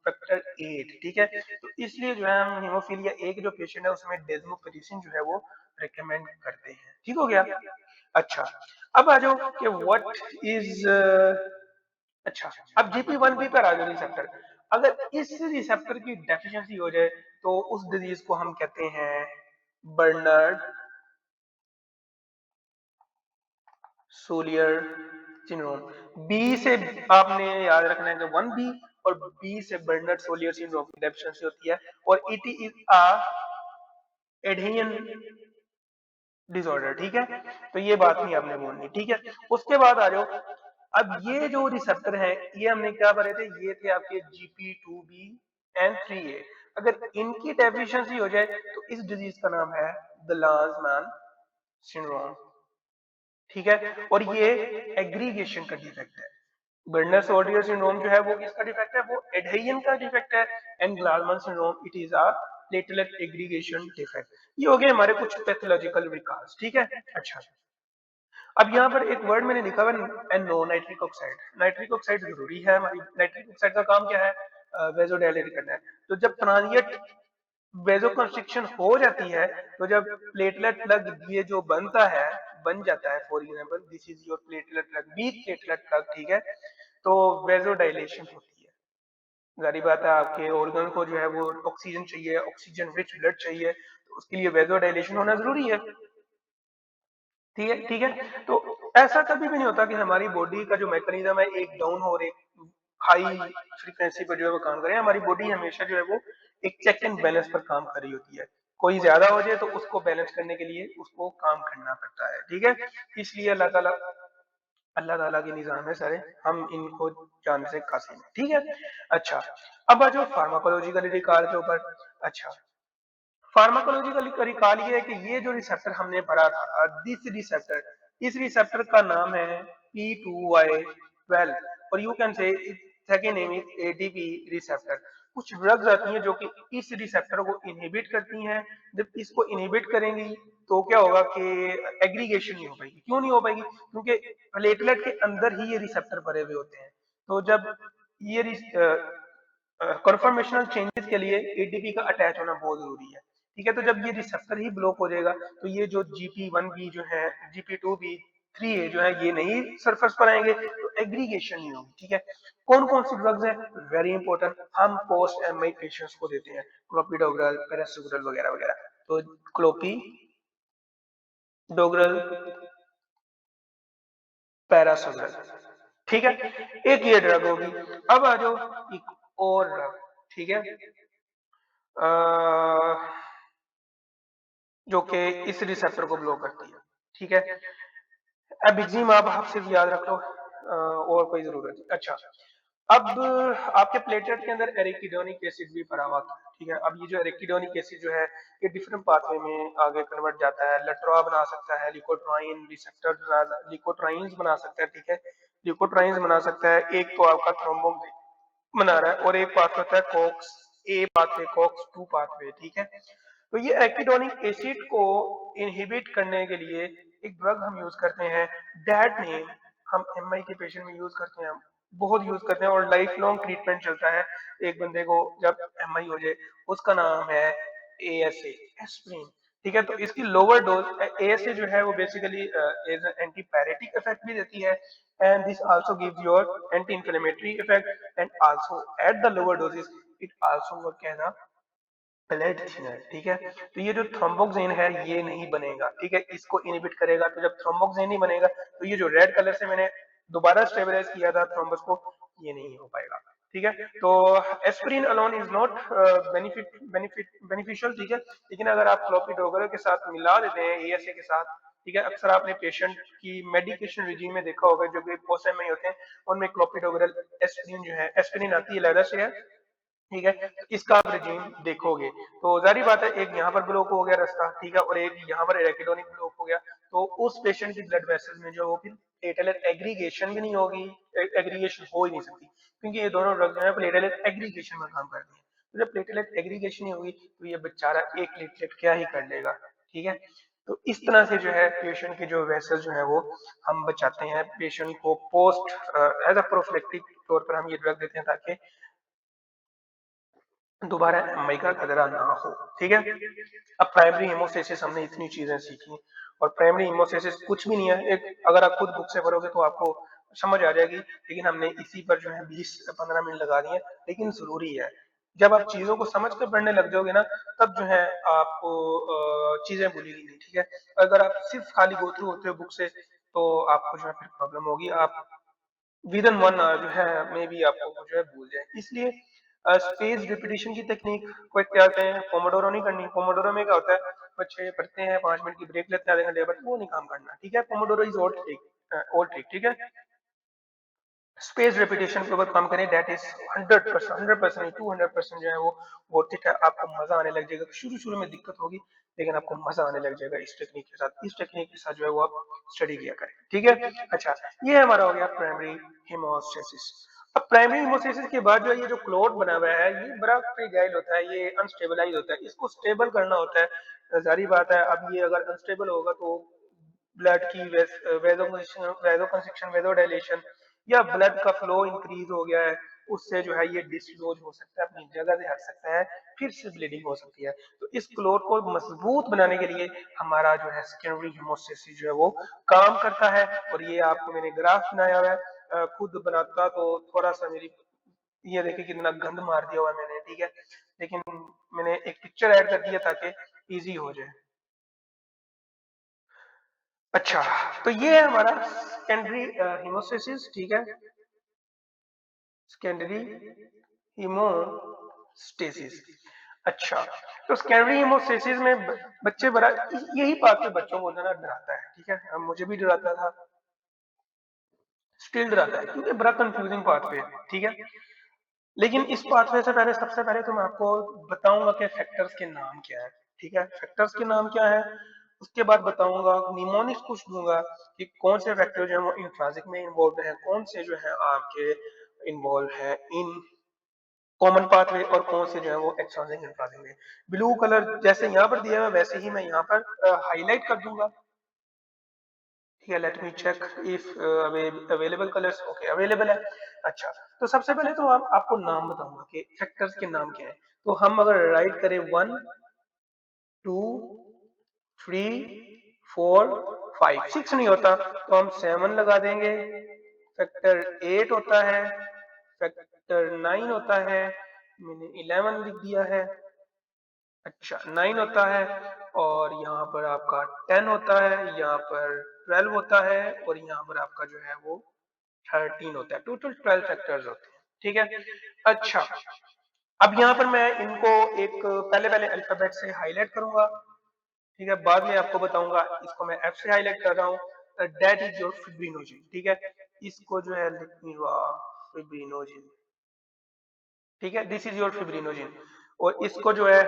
S1: फैक्टर 8, ठीक है। तो इसलिए जो है हम हीमोफीलिया ए के जो पेशेंट है उसमें डेस्मोप्रेसिन जो है वो रिकमेंड करते हैं, ठीक हो गया। अच्छा, अब आ जाओ कि व्हाट इज अच्छा, अब GP1B पर आ जाओ रिसेप्टर। अगर इस रिसेप्टर की डेफिशिएंसी हो जाए तो उस डिजीज को हम कहते हैं बर्नर्ड सोलियर सिंड्रोम। बी से आपने याद रखना है कि 1B, और बी से बर्नर्ड सोलियर सिंड्रोम की डेफिशिएंसी होती है, और इट इज अ एडेनियन डिसऑर्डर, ठीक है। तो ये बात नहीं आपने बोलनी, ठीक है। उसके बाद आ जाओ, अब ये जो रिसेप्टर है ये हमने क्या भरे थे, ये थे आपके GP2B एंड 3A। अगर इनकी डेफिशिएंसी हो जाए तो इस डिजीज का नाम है दलांसमान सिंड्रोम, ठीक है। और ये एग्रीगेशन का डिफेक्ट है। बर्नर सोलियर सिंड्रोम जो है वो किसका डिफेक्ट है, वो एडेरियन का डिफेक्ट है। And Glanzmann syndrome it is a platelet aggregation defect. ये हो गए हमारे कुछ पैथोलॉजिकल विकास, ठीक है। अच्छा, अब यहाँ पर एक वर्ड मैंने लिखा हुआ है NO, nitric oxide. Nitric oxide जरूरी है हमारी, नाइट्रिक ऑक्साइड का काम क्या है, वेजोडाइलेट करना है। तो जब ट्रांजिएंट वेजो कंस्ट्रिक्शन हो जाती है, तो जब प्लेटलेट प्लग ये जो बनता है, बन जाता है, for example this is your platelet plug, weak platelet plug, ठीक है। तो वेजो डायलेशन होती है, जारी बात है आपके ऑर्गन को जो है वो ऑक्सीजन चाहिए, ऑक्सीजन रिच ब्लड चाहिए, तो उसके लिए वेजो डायलेशन होना जरूरी है, ठीक है, ठीक है। तो ऐसा कभी भी नहीं होता कि हमारी बॉडी का जो मैकेनिज्म है एक डाउन हो, और एक हाई फ्रीक्वेंसी पर जो है वो काम करे। हमारी बॉडी हमेशा जो है वो एक चेक एंड बैलेंस पर काम कर रही होती है। कोई ज्यादा हो जाए तो उसको बैलेंस करने के लिए उसको काम करना पड़ता है, ठीक है। इसलिए अल्लाह ताला के निजाम है सारे, हम इनको जानने से कासिम हैं, ठीक है। अच्छा, अब आ जाओ फार्माकोलॉजिकल रिकॉल के ऊपर। अच्छा, फार्माकोलॉजिकल रिकॉल ये है कि ये जो रिसेप्टर हमने पढ़ा था, दिस रिसेप्टर, इस रिसेप्टर का नाम है P2Y12 और you can say second name is ADP receptor. कुछ ड्रग्स आती हैं जो कि इस रिसेप्टर को इनहिबिट करती हैं। जब इसको इनहिबिट करेंगी तो क्या होगा कि एग्रीगेशन नहीं हो पाएगी। क्यों नहीं हो पाएगी? क्योंकि प्लेटलेट के अंदर ही ये रिसेप्टर भरे हुए होते हैं। तो जब ये कन्फर्मेशनल चेंजेस के लिए एडीपी का अटैच होना बहुत जरूरी है। ठीक है, तो जब ये रिसेप्टर ही ब्लॉक हो जाएगा तो ये जो GP1B जो है, GP2B 3A जो है, ये नहीं सरफेस पर आएंगे, तो एग्रीगेशन नहीं होगी। ठीक है, कौन कौन सी ड्रग्स है, वेरी इंपॉर्टेंट, हम पोस्ट MI पेशेंट्स को देते हैं, क्लोपिडोग्रल, पैरासिटामोल वगैरह वगैरह। तो क्लोपिडोग्रल, पैरासिटामोल, ठीक है, एक ये ड्रग होगी। अब आ जाओ एक और ड्रग, ठीक है, जो कि इस रिसेप्टर को ब्लॉक करती है। ठीक है, एबिग्जिम आप सिर्फ याद रख लो, और कोई जरूरत नहीं। अच्छा, अब आपके प्लेटलेट के अंदर एरिकिडोनिक एसिड भी भरा हुआ था। ठीक है, अब ये जो एरिकिडोनिक एसिड जो है, ये डिफरेंट पाथवे में आगे कन्वर्ट जाता है। लट्रा बना सकता है, लिकोट्राइन रिसेप्टर लिकोट्राइंस बना सकता है। ठीक है, लिकोट्राइंस बना सकता है। एक तो आपका थ्रोम्बोन बना रहा है, और एक पाथवे होता है COX A pathway, COX 2 pathway. ठीक है, तो ये एरिकिडोनिक एसिड को इनहिबिट करने के लिए एक ड्रग हम यूज करते हैं, दैट नेम हम MI के पेशेंट में यूज करते हैं, बहुत यूज करते हैं, और लाइफ लॉन्ग ट्रीटमेंट चलता है। एक बंदे को जब MI हो जाए, उसका नाम है ASA, एस्प्रिन। ठीक है, तो इसकी लोअर डोज ASA जो है वो basically as anti pyretic effect भी देती है, and this also gives your anti-inflammatory effect, and also at the lower doses it also work as a blood thinner. ठीक है, तो ये जो थ्रोम्बोक्सेन है ये नहीं बनेगा। ठीक है, इसको इनहिबिट करेगा। तो जब थ्रोम्बोक्सेन नहीं बनेगा तो ये जो रेड कलर से मैंने दोबारा स्टेबलाइज किया था थ्रोम्बस को, ये नहीं हो पाएगा। ठीक है, तो aspirin alone is not beneficial. ठीक है, लेकिन अगर आप क्लोपिडोग्रल के साथ मिला देते हैं ASA के साथ, ठीक है, अक्सर आपने पेशेंट की मेडिकेशन रिजीम में देखा होगा, जो कि पोस्ट MI होते हैं उनमें क्लोपिडोग्रल एस्पिरिन जो है, एस्पिरिन आती है लैदा से है। ठीक है, इसका आप रिजीम देखोगे तो जारी बात है, एक यहाँ पर ब्लॉक हो गया रास्ता, ठीक है, और एक यहाँ पर एरिकिडोनिक ब्लॉक हो गया, तो उस पेशेंट की ब्लड वेसल्स में जो फिर प्लेटलेट एग्रीगेशन भी नहीं होगी, एग्रीगेशन हो ही नहीं सकती, क्योंकि ये दोनों ड्रग जो है प्लेटलेट एग्रीगेशन में काम करती है। तो जब प्लेटलेट एग्रीगेशन नहीं होगी तो ये बेचारा एक प्लेटलेट क्या ही कर लेगा। ठीक है, तो इस तरह से जो है पेशेंट के जो वेसल जो है वो हम बचाते हैं। पेशेंट को पोस्ट एज अ प्रोफिलेक्टिक तौर पर हम ये ड्रग देते हैं ताकि दोबारा MI का खतरा ना हो। ठीक है, अब प्राइमरी हेमोस्टेसिस हमने इतनी चीजें सीखी, और प्राइमरी हेमोस्टेसिस कुछ भी नहीं है, एक अगर आप खुद बुक से पढ़ोगे तो आपको समझ आ जाएगी, लेकिन हमने इसी पर जो है 20-15 मिनट लगा दिए, लेकिन जरूरी है। जब आप चीजों को समझ कर पढ़ने लग जाओगे ना, तब जो है आपको चीजें भूलेगी नहीं। ठीक है, अगर आप सिर्फ खाली गो थ्रू होते हो बुक से, तो आपको जो है फिर प्रॉब्लम होगी, आप विद इन 1 आवर जो है मे बी आपको जो है भूल जाए। इसलिए स्पेस रिपीटिशन की टेक्निक को क्या कहते हैं, पोमोडोरो नहीं करनी। पोमोडोरो में क्या होता है, बच्चे पढ़ते हैं, 5 मिनट की ब्रेक लेते हैं, आधे घंटे बाद, वो नहीं काम करना। ठीक है, पोमोडोरो इज ओल्ड ट्रिक। ठीक है, स्पेस रेपिटेशन के ऊपर काम करें, दैट इज 100%, 100% 200% जो है वो वर्थ इट है। आपको मजा आने लग जाएगा, शुरू शुरू में दिक्कत होगी, लेकिन आपको मजा आने लग जाएगा इस टेक्निक के साथ। इस टेक्निक के साथ जो है वो आप स्टडी किया करें। ठीक है, अच्छा, ये हमारा हो गया प्राइमरी हेमोस्टेसिस। अब प्राइमरी हेमोस्टेसिस के बाद जो ये जो क्लॉट बना हुआ है, ये बड़ा फ्रेजाइल होता है, ये अनस्टेबलाइज होता है, इसको स्टेबल करना होता है। जारी बात है, अब ये अगर अनस्टेबल होगा तो ब्लड की वेजोकंस्ट्रिक्शन, वेजोडाइलेशन, या ब्लड का फ्लो इंक्रीज हो गया है, उससे जो है ये डिसलॉज हो सकता है, अपनी जगह से हट सकता है, फिर से ब्लीडिंग हो सकती है। तो इस क्लोट को मजबूत बनाने के लिए हमारा जो है सेकेंडरी हेमोस्टेसिस जो है वो काम करता है। और ये आपको मैंने ग्राफ बनाया हुआ है, खुद बनाता तो थोड़ा सा मेरी, ये देखिए कितना गंद मार दिया हुआ है मैंने। ठीक है, लेकिन मैंने एक पिक्चर ऐड कर दिया ताकि इजी हो जाए। अच्छा, तो ये है हमारा सेकेंडरी हेमोस्टेसिस। ठीक है, सेकेंडरी हीमोस्टेसिस। अच्छा, तो सेकेंडरी हीमोस्टेसिस में बच्चे बड़ा, यही बात पे बच्चों को ना डराता है। ठीक है, अब मुझे भी डराता था, स्टिल डराता है, क्योंकि बड़ा कंफ्यूजिंग पाथवे है। ठीक है, लेकिन इस पाथवे से पहले, सबसे पहले तो मैं आपको बताऊंगा कि फैक्टर्स के नाम क्या है। ठीक है, फैक्टर्स के नाम क्या है, उसके बाद बताऊंगा निमोनिक्स कुछ दूंगा कि कौन से फैक्टर जो है वो इंट्रांसिक में इन्वॉल्व हैं, कौन से जो है आपके इन्वॉल्व हैं इन कॉमन पाथवे और कौन से जो है वो एक्सट्रांसिक इंट्रांसिक में। ब्लू कलर जैसे यहाँ पर दिया है वैसे ही मैं यहाँ पर हाईलाइट कर दूंगा। ठीक है, let me check if available colours. Okay, available है। अच्छा, तो सबसे पहले तो आपको नाम बताऊंगा कि फैक्टर्स के नाम क्या है। तो हम अगर राइट करें 1 2 3 4 5 6 नहीं होता तो हम 7 लगा देंगे। फैक्टर 8 होता है, फैक्टर 9 होता है, मैंने 11 लिख दिया है। अच्छा, 9 होता है, और यहाँ पर आपका 10 होता है, यहाँ पर 12 होता है, और यहाँ पर आपका जो है वो 13 होता है। टोटल 12 फैक्टर्स होते हैं। ठीक है। अच्छा, अब यहाँ पर मैं इनको एक पहले पहले अल्फाबेट से हाईलाइट करूंगा। ठीक है, बाद में आपको बताऊंगा। इसको मैं एफ से हाईलाइट कर रहा हूँ। That is your fibrinogen. ठीक है, इसको जो है फिब्रिनोजिन। ठीक है, दिस इज योर फिब्रिनोजिन, और इसको जो है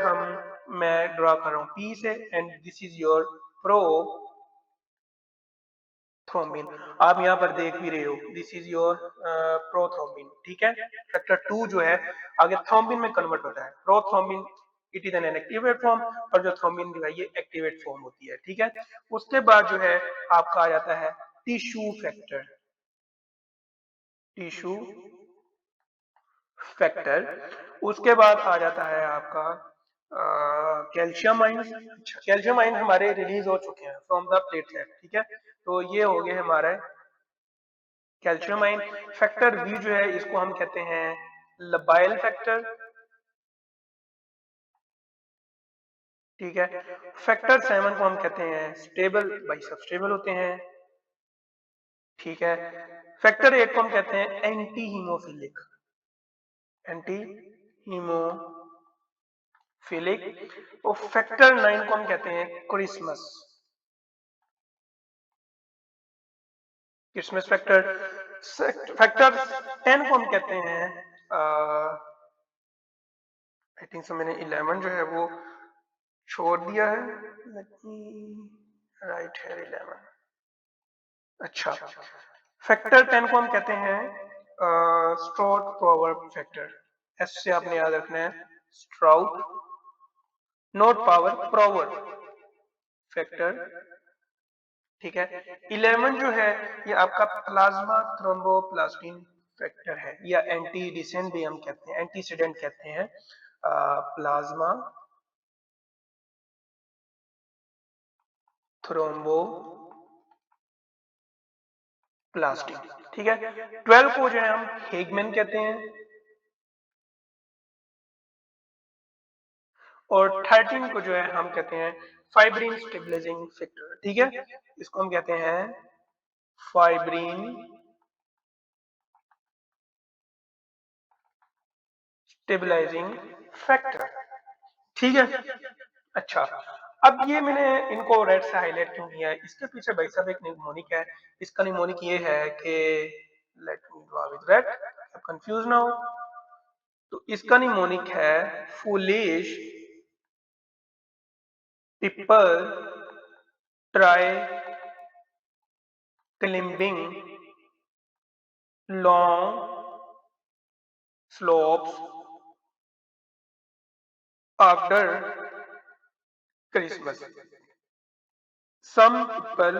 S1: मैं ड्रा कर रहा हूँ पी से, and this is your pro thrombin. आप यहाँ पर देख भी रहे हो, दिस इज योर प्रोथ्रोम्बिन। ठीक है, फैक्टर 2 जो है आगे थ्रोम्बिन में कन्वर्ट होता है। Prothrombin it is an inactivate form, और जो थ्रोम्बिन जो है ये एक्टिवेट फॉर्म होती है। ठीक है, उसके बाद जो है आपका आ जाता है टिश्यू फैक्टर। टिश्यू फैक्टर, उसके बाद आ जाता है आपका कैल्शियम आयंस। अच्छा, कैल्शियम आयन हमारे रिलीज हो चुके हैं फ्रॉम द प्लेटलेट। ठीक है, तो ये हो गए हमारे कैल्शियम आयन। फैक्टर बी जो है इसको हम कहते हैं लबाइल फैक्टर। ठीक है, फैक्टर 7 को हम कहते हैं स्टेबल बाई सबस्टेबल होते हैं। ठीक है, फैक्टर 8 को हम कहते हैं एंटी हीमोफिलिक। Anti haemophilic. और फैक्टर 9 को हम कहते हैं क्रिसमस। Christmas factor. फैक्टर 10 को हम कहते हैं आई थिंक सो मैंने 11 जो है वो छोड़ दिया है। लेट मी राइट है 11। अच्छा, फैक्टर 10 को हम कहते हैं स्ट्राउट पावर फैक्टर। एस से आपने याद रखना है, स्ट्राउट नॉट पावर, पावर फैक्टर। ठीक है, 11 जो है ये आपका प्लाज्मा थ्रोम्बोप्लास्टिन फैक्टर है, या एंटीडिसेंट भी हम कहते हैं, एंटीसीडेंट कहते हैं प्लाज्मा थ्रोम्बो प्लास्टिक। ठीक है, 12 को जो है हम हेगमैन कहते हैं, और 13 को जो है हम कहते हैं फाइब्रिन स्टेबलाइजिंग फैक्टर। ठीक है, इसको हम कहते हैं फाइब्रिन स्टेबलाइजिंग फैक्टर। ठीक है। अच्छा, अब ये मैंने इनको रेड से हाईलाइट क्यों किया है, इसके पीछे भाई साहब एक निमोनिक है। इसका निमोनिक ये है कि let me draw with red, आप कंफ्यूज ना हो। तो इसका निमोनिक है foolish people try climbing long slopes after Christmas. Some people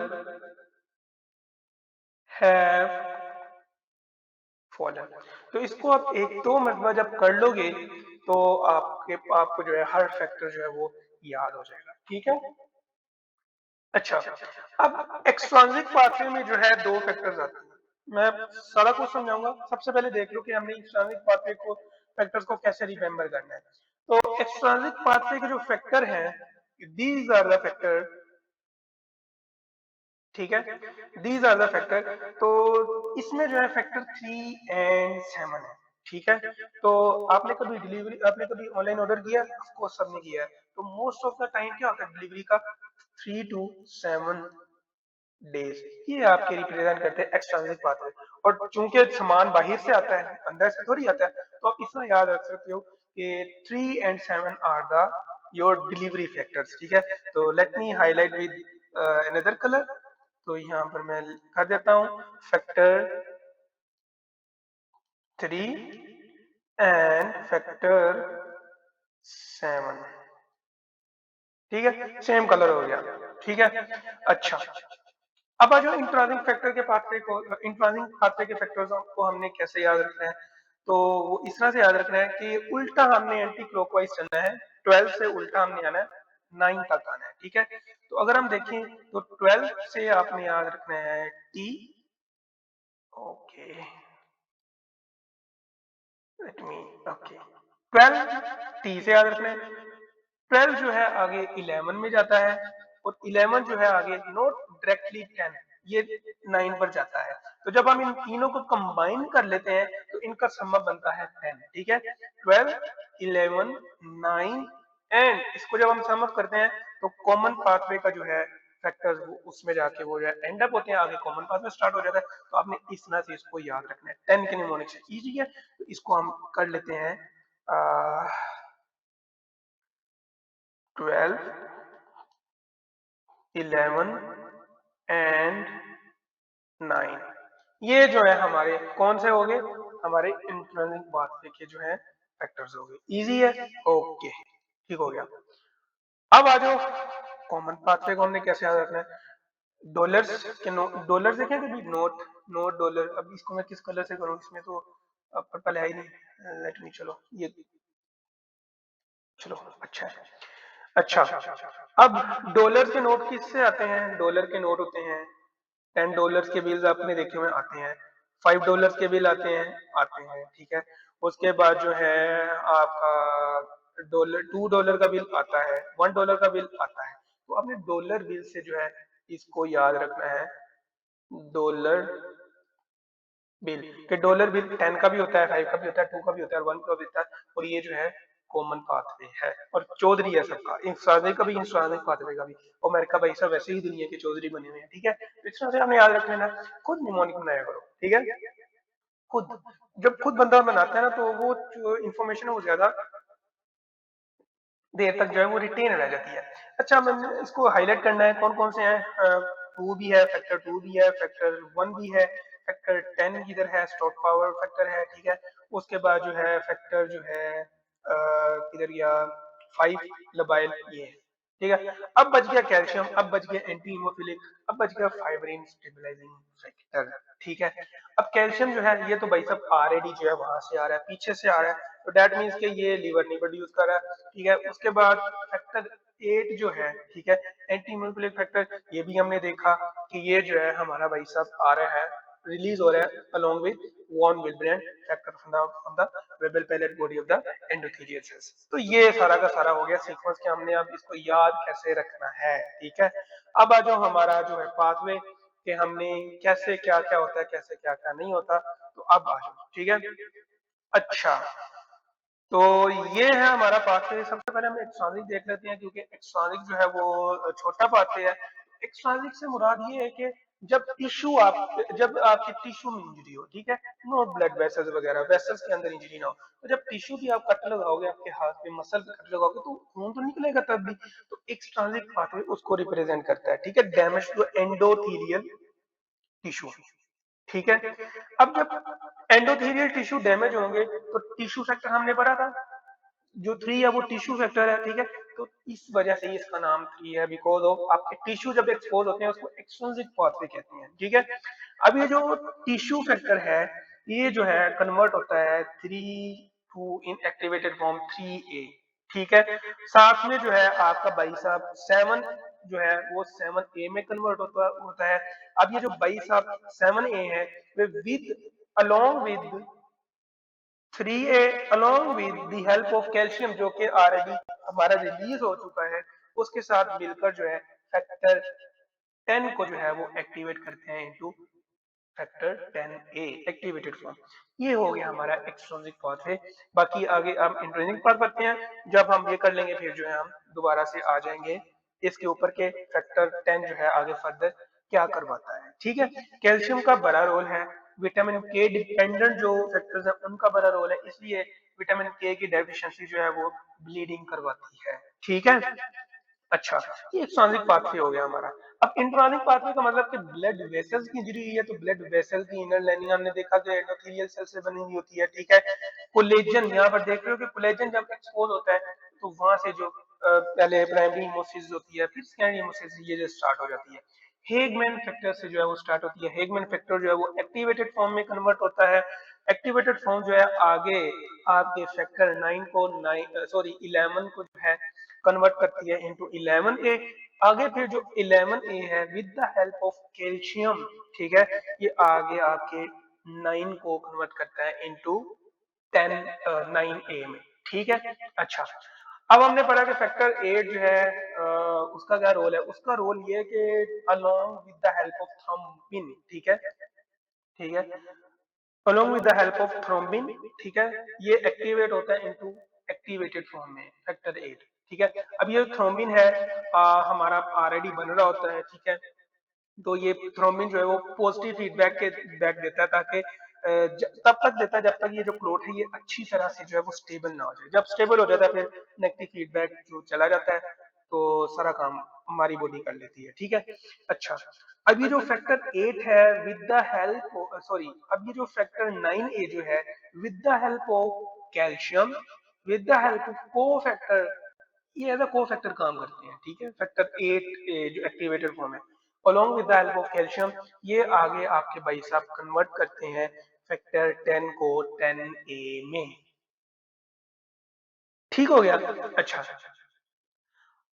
S1: have fallen. तो इसको आप एक दो मरतबा जब कर लोगे तो आपको जो है हर फैक्टर जो है वो याद हो जाएगा। ठीक है। अच्छा, अब एक्सट्रांसिक पाथवे में जो है दो फैक्टर्स आते हैं। मैं सारा कुछ समझाऊंगा। सबसे पहले देख लो कि हमने एक्सट्रांसिक पाथवे को फैक्टर्स को कैसे रिमेंबर करना है। तो एक्सट्रांसिक पाथवे के जो फैक्टर हैं, दीज आर द फैक्टर। ठीक है, दीज आर द फैक्टर। तो इसमें जो है फैक्टर 3 एंड 7 है। ठीक है, तो आपने कभी ऑनलाइन ऑर्डर किया? ऑफ कोर्स सबने किया है। तो मोस्ट ऑफ द टाइम क्या होता है डिलीवरी का, 3 to 7 डेज। ये आपके रिप्रेजेंट करते हैं एक्सट्रांसिक पाथवे। और चूंकि सामान बाहर से आता है, अंदर से थोड़ी आता है, तो आप इतना याद रख सकते हो कि 3 and 7 are the your delivery factors, ठीक है। तो let me highlight with another colour. तो यहाँ पर मैं कर देता हूँ फैक्टर 3 एंड फैक्टर 7, ठीक है, सेम कलर हो गया, ठीक है। अच्छा, अब आ जाओ इंट्रांजिक फैक्टर के पाथवे को, इंट्रांजिक पाथवे के फैक्टर्स को हमने कैसे याद रखना है। तो वो इस तरह से याद रखना है कि उल्टा हमने एंटी क्लॉकवाइज चलना है, 12 से उल्टा हमने आना है, 9 तक आना है, ठीक है। तो अगर हम देखें तो 12 से आपने याद रखना है T, okay, let me, okay, 12 T से याद रखना है। 12 जो है आगे 11 में जाता है, और 11 जो है आगे नॉट डायरेक्टली 10, ये 9 पर जाता है। तो जब हम इन तीनों को कंबाइन कर लेते हैं तो इनका सम बनता है 10, ठीक है। 12, 11, 9 एंड इसको जब हम सम अप करते हैं तो कॉमन पाथवे का जो है फैक्टर्स उसमें जाके वो जो है एंड अप होते हैं, आगे कॉमन पाथवे स्टार्ट हो जाता है। तो आपने इस तरह से इसको याद रखना है, 10 के निमोनिक्स इजी है। तो इसको हम कर लेते हैं 12, 11 एंड 9, ये जो है हमारे कौन से हो गए, हमारे इंट्रिंसिक पाथवे के जो है फैक्टर्स हो गए। इजी है, ओके, ठीक हो गया। अब आ जाओ कॉमन पाथवे को हमने कैसे याद रखना है। डॉलर्स के नोट, डॉलर देखें कभी, नोट, नोट डॉलर। अब इसको मैं किस कलर से करूं, इसमें तो पर्पल है ही नहीं, लेट मी, चलो ये, चलो अच्छा है। अच्छा, अब डॉलर के नोट किससे आते हैं, डॉलर के नोट होते हैं, $10 के बिल्स आपने देखे हुए आते हैं, $5 के बिल आते हैं, ठीक है। उसके बाद जो है आपका डॉलर, $2 का बिल आता है, $1 का बिल आता है। तो आपने डॉलर बिल से जो है इसको याद रखना है, डॉलर बिल, कि डॉलर बिल 10 का भी होता है, 5 का भी होता है, 2 का भी होता है, 1 का भी होता है, और ये जो है कॉमन पाथवे है, और चौधरी है सबका, इंसानिक का भी, इंसानिक पाथवे का भी। और अमेरिका भाई साहब वैसे ही दुनिया के चौधरी बने हुए हैं, ठीक है। तो इस तरह से हमें याद रख लेना, खुद निमोनिक बनाया करो, ठीक है। खुद, जब खुद बंदा बनाता है ना तो वो जो इंफॉर्मेशन है वो ज्यादा देर तक जो है वो रिटेन रह जाती है। अच्छा, मैंने इसको हाईलाइट करना है, कौन कौन से हैं। 2 भी है, फैक्टर 2 भी है, फैक्टर 1 भी है, फैक्टर 10 इधर है, स्टॉक पावर फैक्टर है, ठीक है। उसके बाद जो है फैक्टर जो है किधर गया, 5 लबाइल, ये है, ठीक है। अब बच गया कैल्शियम, अब बच गया एंटी हीमोफिलिक, अब बच गया फाइब्रिन स्टेबलाइजिंग फैक्टर, ठीक है। अब कैल्शियम जो है ये तो भाई सब ऑलरेडी जो है वहां से आ रहा है, पीछे से आ रहा है, तो डेट मीन्स के ये लीवर नहीं प्रोड्यूस कर रहा है, ठीक है। उसके बाद फैक्टर 8 जो है, ठीक है, एंटी हीमोफिलिक फैक्टर, ये भी हमने देखा कि ये जो है हमारा भाई साहब आ रहा है, रिलीज हो रहा है along with von Willebrand factor from the Weber pellet body of the endothelial cells। तो ये सारा का सारा हो गया सीक्वेंस के, हमने अब इसको याद कैसे रखना है, ठीक है। अब आ जाओ हमारा जो है पाथवे कि हमने कैसे क्या क्या होता है, कैसे क्या क्या नहीं होता। तो अब आ जाओ, ठीक है। अच्छा, तो ये है हमारा पाथवे। सबसे पहले हम एक्सॉनिक देख लेते हैं, क्योंकि एक्सॉनिक जो है वो छोटा पाथवे है। एक्सॉनिक से मुराद ये है कि जब आपकी टिश्यू में इंजरी हो, ठीक है, नो ब्लड वेसल्स वगैरह, वेसल्स के अंदर इंजरी ना हो, तो जब टिश्यू भी आप कट लगाओगे, आपके हाथ पे मसल पे कट लगाओगे तो खून तो निकलेगा तब भी। तो एक्सट्रांजिक पाथवे उसको रिप्रेजेंट करता है, ठीक है, डैमेज टू एंडोथेलियल टिश्यू, ठीक है। अब जब एंडोथेलियल टिश्यू डैमेज होंगे तो टिश्यू फैक्टर हमने पढ़ा था, जो 3 है वो टिश्यू फैक्टर है, ठीक है। तो इस वजह से इसका नाम 3 है, बिकॉज ऑफ आपके टिश्यू जब एक्सपोज होते हैं उसको एक्सट्रिंसिक पाथवे कहते हैं, ठीक है। अब ये जो टिश्यू फैक्टर है ये जो है कन्वर्ट होता है 3 इन एक्टिवेटेड फॉर्म 3A, ठीक है। साथ में जो है आपका भाई साहब 7 जो है वो 7A में कन्वर्ट होता है। अब ये जो भाई साहब 7A है way with along with 3A along with the help of calcium, जो कि ऑलरेडी हमारा रिलीज हो चुका है, उसके साथ मिलकर जो है फैक्टर 10 को जो है वो एक्टिवेट करते हैं into factor 10A activated form. ये हो गया हमारा एक्सट्रिंसिक पाथवे। बाकी आगे हम इंट्रिंसिक पाथ पढ़ते हैं, जब हम ये कर लेंगे फिर जो है हम दोबारा से आ जाएंगे इसके ऊपर के फैक्टर 10 जो है आगे फर्दर क्या करवाता है, ठीक है। कैल्शियम का बड़ा रोल है, विटामिन के डिपेंडेंट जो फैक्टर्स है उनका बड़ा रोल है, इसलिए विटामिन के की डेफिशिएंसी जो है वो ब्लीडिंग करवाती है। ठीक है, अच्छा, ये एक्सट्रांजिक पाथवे हो गया हमारा। अब इंट्रानिक पाथवे का मतलब कि ब्लड वेसल्स की इंजरी हुई है तो ब्लड वेसल की इनर लाइनिंग हमने देखा कि एंडोथेलियल सेल से बनी हुई होती है। ठीक है, कोलेजन यहाँ पर देख रहे हो कि कोलेजन जब एक्सपोज होता है तो वहां से जो पहले प्राइमरी हेमोसिस होती है फिर सेकेंडरी हेमोसिस ये जो स्टार्ट हो जाती है। हेगमैन फैक्टर से जो है वो स्टार्ट होती है। हेगमैन फैक्टर जो है वो एक्टिवेटेड फॉर्म में कन्वर्ट होता है। एक्टिवेटेड फॉर्म जो है आगे आपके फैक्टर 9 को 11 को जो है कन्वर्ट करती है इनटू 11A। आगे फिर जो 11A है with the help of calcium, ठीक है, ये आगे आपके 9 को कन्वर्ट करता है इनटू 9A में। ठीक है, अच्छा, अब हमने पढ़ा कि फैक्टर 8 जो है उसका क्या रोल है। उसका रोल ये है कि along with the help of thrombin, ठीक है, ठीक है, along with the help of thrombin, ठीक है, ये एक्टिवेट होता है इनटू एक्टिवेटेड फॉर्म में फैक्टर 8। ठीक है, अब ये थ्रोम्बिन है हमारा ऑलरेडी बन रहा होता है। ठीक है, तो ये थ्रोम्बिन जो है वो पॉजिटिव फीडबैक के बैक देता है ताकि तब तक देता है जब तक ये जो क्लोट है ये अच्छी तरह से जो है वो स्टेबल ना हो जाए। जब स्टेबल हो जाता है फिर नेगेटिव फीडबैक जो चला जाता है तो सारा काम हमारी बॉडी कर लेती है। ठीक है, अच्छा, अब ये जो फैक्टर 8 है विद द हेल्प सॉरी अब ये जो फैक्टर 9A जो है with the help of calcium with the help of को फैक्टर, ये एज अ को फैक्टर काम करते हैं। ठीक है, फैक्टर 8 जो एक्टिवेटेड फॉर्म है along with the help of calcium ये आगे आपके भाई साहब कन्वर्ट करते हैं फैक्टर 10 को 10A में। ठीक हो गया, अच्छा,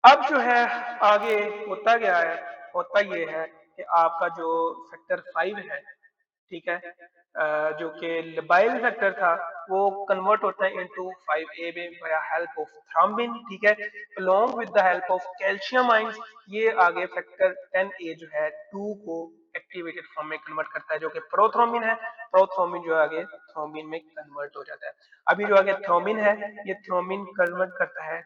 S1: अब जो है आगे होता क्या है, होता ये है कि आपका जो फैक्टर 5 है, ठीक है, जो कि लिबाइल फैक्टर था वो कन्वर्ट होता है इनटू 5A में बाय हेल्प ऑफ थ्रोम्बिन। ठीक है, along with the help of calcium ions ये आगे फैक्टर 10A जो है 2 को एक्टिवेटेड फॉर्म में कन्वर्ट करता है जो कि प्रोथ्रोम्बिन है। प्रोथ्रोम्बिन जो आगे थ्रोम्बिन में कन्वर्ट हो जाता है। अभी जो आगे थ्रोम्बिन है ये थ्रोम्बिन कन्वर्ट करता है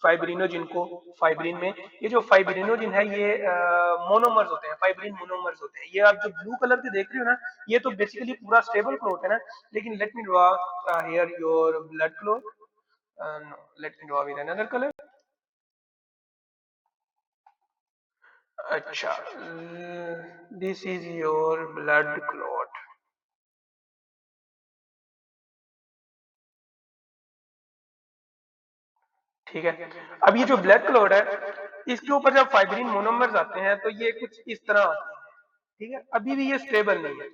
S1: फाइब्रिनोजिन को फाइब्रिन में। ये जो फाइब्रिनोजिन है ये मोनोमर्स होते हैं, फाइब्रिन मोनोमर्स होते हैं। ये आप जो ब्लू कलर के देख रहे हो ना ये तो बेसिकली पूरा स्टेबल क्लोट है ना, लेकिन let me draw here your blood clot, no let me draw with another colour. अच्छा, this is your blood clot. ठीक है, अब ये जो ब्लड क्लोट है इसके ऊपर जब फाइब्रिन मोनोमर्स आते हैं तो ये कुछ इस तरह आते हैं। ठीक है, अभी भी ये स्टेबल नहीं है।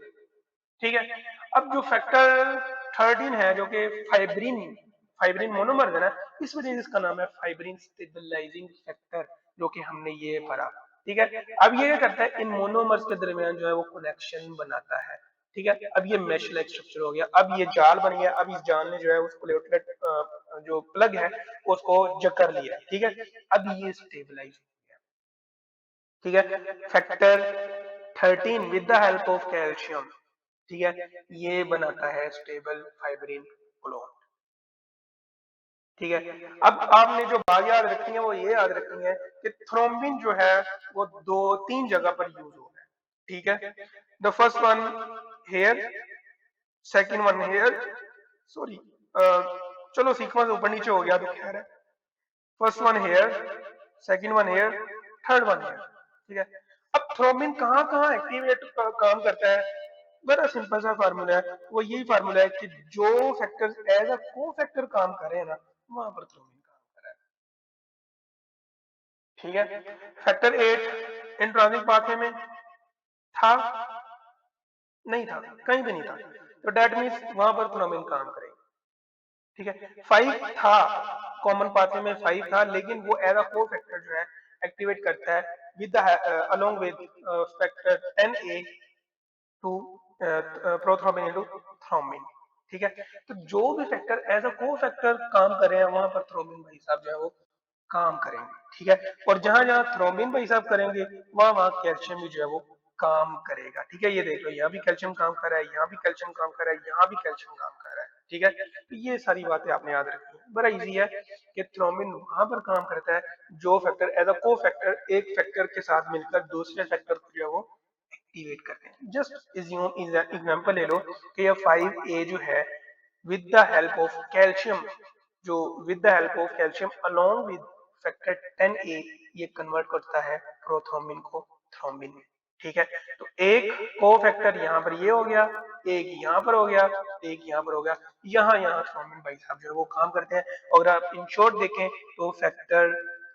S1: ठीक है, अब जो फैक्टर 13 है जो कि फाइब्रिन फाइब्रिन मोनोमर है ना, इस वजह से इसका नाम है फाइब्रिन स्टेबलाइजिंग फैक्टर जो कि हमने ये पढ़ा। ठीक है, अब ये क्या करता है इन मोनोमर्स के दरमियान जो है वो कनेक्शन बनाता है। ठीक है, अब ये मेश लाइक स्ट्रक्चर हो गया, अब ये जाल बन गया। अब इस जाल ने जो है उस प्लेटलेट जो प्लग है उसको जकड़ लिया। ठीक है, अब ये स्टेबलाइज हो गया। ठीक है, factor 13 with the help of calcium, ठीक है, ये बनाता है स्टेबल फाइब्रिन क्लोट। ठीक है, अब आपने जो बात याद रखनी है वो ये याद रखनी है कि थ्रोम्बिन जो है वो दो तीन जगह पर यूज हो रहा है। ठीक है, the first one here, second one here, sorry चलो सीक्वेंस ऊपर नीचे हो गया तो खैर है। First one here, second one here, third one here. ठीक है, अब थ्रोम्बिन कहाँ कहाँ एक्टिवेट काम करता है, बड़ा सिंपल सा फार्मूला है। वो यही फार्मूला है कि जो फैक्टर एज अ को फैक्टर काम करे ना वहां पर थ्रोम्बिन काम कर रहा है। ठीक है, फैक्टर 8 इंट्रानिक पाथवे में था, नहीं था, कहीं भी नहीं था, तो डेट मीन्स वहां पर थ्रोम्बिन काम करेगा। ठीक है, 5 था, कॉमन पाथवे में 5 था, लेकिन वो एज अ को फैक्टर जो है एक्टिवेट करता है with along with factor 10A to prothrombin into thrombin. ठीक है, तो जो भी फैक्टर एज अ को फैक्टर काम कर रहे हैं वहां पर थ्रोम्बिन भाई साहब जो है वो काम करेंगे। ठीक है, और जहां जहां थ्रोम्बिन भाई साहब करेंगे वहां वहां कैल्शियम भी जो है वो काम करेगा। ठीक है, ये देख लो यहाँ भी कैल्शियम काम कर रहा है, यहाँ भी कैल्शियम काम कर रहा है, यहाँ भी कैल्शियम काम कर रहा है। ठीक है, तो ये सारी बातें आपने याद रखनी है। बड़ा इजी है कि थ्रोम्बिन वहां पर काम करता है जो फैक्टर एज अ को फैक्टर एक फैक्टर के साथ मिलकर दूसरे फैक्टर को जो है वो एक्टिवेट करते हैं। जस्ट एग्जांपल ले लो कि ये 5A जो है with the help of calcium, जो with the help of calcium along with factor 10A ये कन्वर्ट करता है प्रोथ्रोम्बिन को थ्रोम्बिन में। ठीक है, तो एक को फैक्टर यहाँ पर ये हो गया, एक यहाँ पर हो गया, एक यहाँ पर हो गया, यहाँ थ्रोम्बिन भाई साहब जो है वो काम करते हैं। और आप इन शॉर्ट देखें तो फैक्टर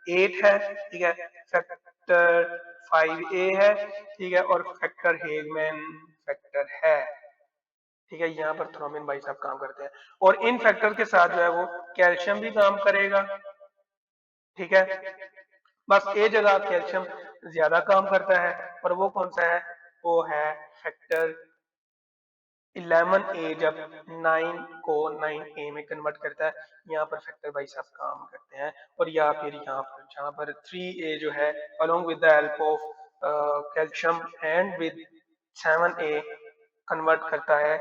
S1: 8 है, ठीक है, फैक्टर 5A है, ठीक है, और फैक्टर हेगमैन फैक्टर है, ठीक है, यहाँ पर थ्रोम्बिन भाई साहब काम करते हैं। और इन फैक्टर के साथ जो है वो कैल्शियम भी काम करेगा, ठीक है, बस ए जगह कैल्शियम ज्यादा काम करता है, और वो कौन सा है, वो है फैक्टर 11A, जब 9 को 9A में कन्वर्ट करता है, यहाँ पर फैक्टर भाई साहब काम करते हैं। और या फिर यहाँ पर जहाँ पर 3A जो है along with the help of calcium and with 7A convert करता है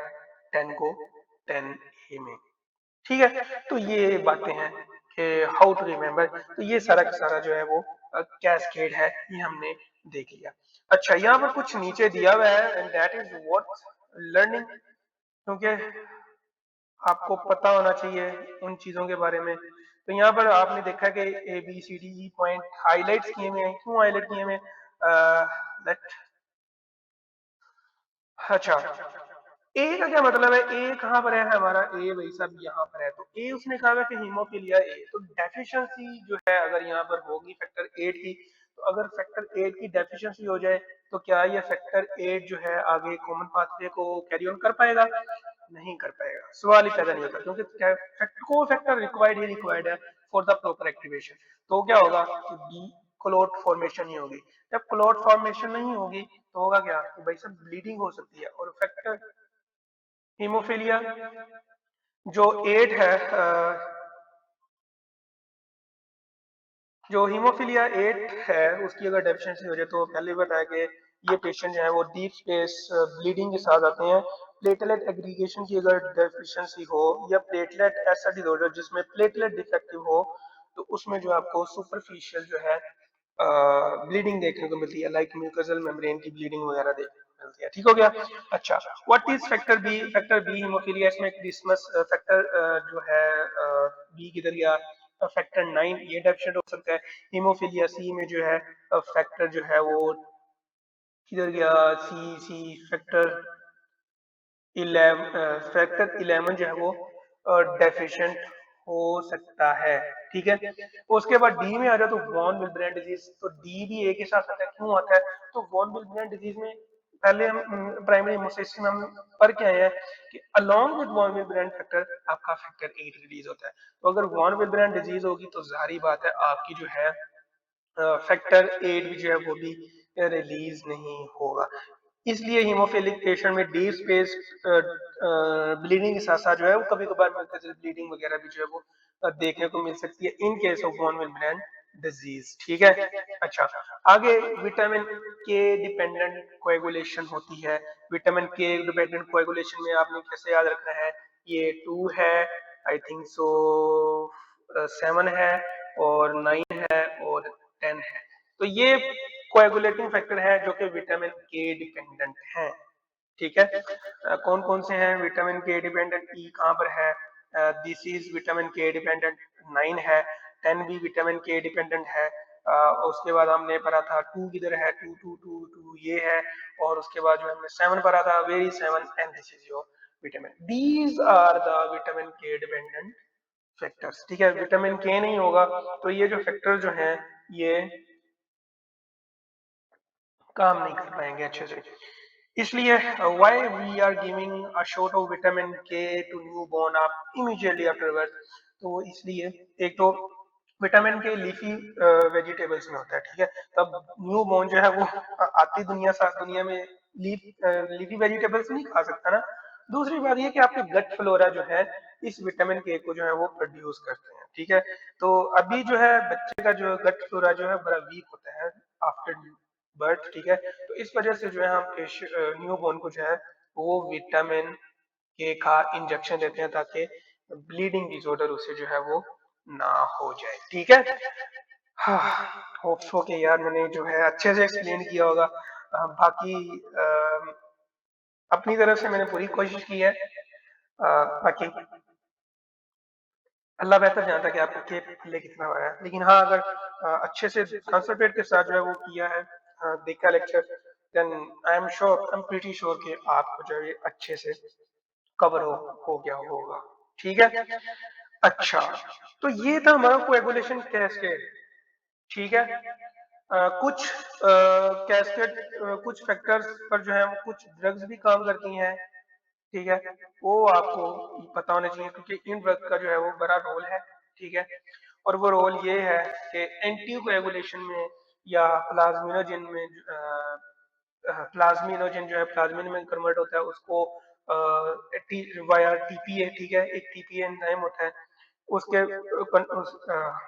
S1: 10 को 10A में। ठीक है, तो ये बातें हैं कि हाउ टू रिमेम्बर। तो ये सारा का सारा जो है वो कैस्केड है, ये हमने देख लिया। अच्छा, यहाँ पर कुछ नीचे दिया हुआ है and that is worth learning, क्योंकि आपको पता होना चाहिए उन चीजों के बारे में। तो यहाँ पर आपने देखा कि ABCD पॉइंट हाईलाइट किए हुए हैं, क्यों हाईलाइट किए हुए हैं? लेट अच्छा, ए का क्या मतलब है, ए कहाँ पर है हमारा, ए भाई साहब यहाँ पर है। तो ए उसने कहा है कि हीमोफीलिया ए, तो डेफिशिएंसी जो है अगर यहाँ पर होगी फैक्टर 8 की, तो अगर फैक्टर 8 की डेफिशिएंसी हो जाए तो क्या ये फैक्टर 8 जो है आगे कॉमन पाथवे को कैरी ऑन कर पाएगा? नहीं कर पाएगा, सवाल ही पैदा नहीं होता, क्योंकि को फैक्टर रिक्वायर्ड है फॉर द प्रॉपर एक्टिवेशन। तो क्या होगा कि बी क्लोट फॉर्मेशन नहीं होगी। जब क्लोट फॉर्मेशन नहीं होगी तो होगा क्या कि भाई सब ब्लीडिंग हो सकती है। और फैक्टर हीमोफीलिया जो 8 है, जो हीमोफीलिया 8 है उसकी अगर डेफिशिएंसी हो जाए, तो पहले बताया कि ये पेशेंट जो है वो डीप स्पेस ब्लीडिंग के साथ आते हैं। प्लेटलेट एग्रीगेशन की अगर डेफिशिएंसी हो, या प्लेटलेट ऐसा डिसऑर्डर जिसमें प्लेटलेट डिफेक्टिव हो, तो उसमें जो आपको सुपरफिशियल जो है ब्लीडिंग देखने को मिलती है, लाइक म्यूकोजल मेम्ब्रेन की ब्लीडिंग वगैरह देखने को मिलती है। ठीक हो गया। अच्छा, what is factor B? Factor B haemophilia, इसमें क्रिसमस फैक्टर जो है बी किधर गया, फैक्टर 9 ये डेफिशिएंट हो सकता है। हीमोफीलिया सी में जो है फैक्टर जो है वो किधर गया, सी सी फैक्टर 11, फैक्टर 11 जो है वो डेफिशिएंट हो सकता है। ठीक है, उसके बाद डी में आ जाए तो वॉन विल्ब्रेंड डिजीज, तो डी भी ए के साथ आता है, क्यों आता है? तो वॉन विल्ब्रेंड डिजीज में पहले हम प्राइमरी हेमोसिस में हम पढ़ के आए हैं कि अलोंग विद वॉन विल्ब्रेंड फैक्टर आपका फैक्टर 8 रिलीज होता है। तो अगर वॉन विल्ब्रेंड डिजीज होगी तो जाहिर बात है आपकी जो है फैक्टर 8 भी जो है वो भी रिलीज नहीं होगा। इसलिए हीमोफिलिक पेशेंट में डीप स्पेस ब्लीडिंग के साथ साथ जो है वो कभी कभार मल्टीपल ब्लीडिंग वगैरह भी जो है वो देखने को मिल सकती है in case of von Willebrand disease. ठीक है। अच्छा, आगे विटामिन के डिपेंडेंट कोएगुलेशन होती है। विटामिन के डिपेंडेंट कोएगुलेशन में आपने कैसे याद रखना है, ये 2 है, आई थिंक सो 7 है, और 9 है, और 10 है। तो ये कोएगुलेटिंग फैक्टर है जो कि विटामिन के डिपेंडेंट है। ठीक है, कौन कौन से हैं विटामिन के डिपेंडेंट? ई कहाँ पर है? This is vitamin K dependent 9 है। 10 भी विटामिन के डिपेंडेंट है। उसके बाद हमने पढ़ा था 2 किधर है, 2 ये है। और उसके बाद जो हमने 7 पढ़ा था, very 7 and this is your vitamin. These are the vitamin K dependent factors. ठीक है, विटामिन के नहीं होगा तो ये जो फैक्टर जो है ये काम नहीं कर पाएंगे अच्छे से। इसलिए why we are giving a shot of vitamin K to new born आप इमीडिएटली आफ्टर बर्थ। तो इसलिए एक तो विटामिन के लीफी वेजिटेबल्स में होता है। ठीक है, तब न्यू बॉर्न जो है वो आती दुनिया में लीफी वेजिटेबल्स नहीं खा सकता ना। दूसरी बात ये कि आपके गट फ्लोरा जो है इस विटामिन के को जो है वो प्रोड्यूस करते हैं। ठीक है, तो अभी जो है बच्चे का जो गट फ्लोरा जो है बड़ा वीक होता है आफ्टर बर्थ। ठीक है, तो इस वजह से जो है हम न्यू बॉर्न को जो है वो विटामिन के का इंजेक्शन देते हैं ताकि ब्लीडिंग डिसऑर्डर उसे जो है वो ना हो जाए। ठीक है, हाँ, होप्स हो कि यार मैंने जो है अच्छे से एक्सप्लेन किया होगा। बाकी अपनी तरफ से मैंने पूरी कोशिश की है। बाकी अल्लाह बेहतर जानता है कि आपको के पहले कितना आया है, लेकिन हाँ अगर अच्छे से कंसंट्रेट के साथ जो है वो किया है, देखा lecture, then I am pretty sure कि आपको जो है ये अच्छे से कवर हो गया होगा। ठीक है। अच्छा, तो ये था हमारा कोएगुलेशन कैस्केड। ठीक है। कुछ कैस्केड, कुछ फैक्टर्स पर जो है वो कुछ ड्रग्स भी काम करती हैं। ठीक है, वो आपको पता होना चाहिए क्योंकि इन ड्रग का जो है वो बड़ा रोल है। ठीक है, और वो रोल ये है कि एंटी कोएगुलेशन में या प्लाज्मिनोजन में, प्लाज्मिनोजन जो है प्लाज्मिन में कन्वर्ट होता है उसको वाया टीपीए। ठीक है, एक टीपीए एंजाइम होता है, उसके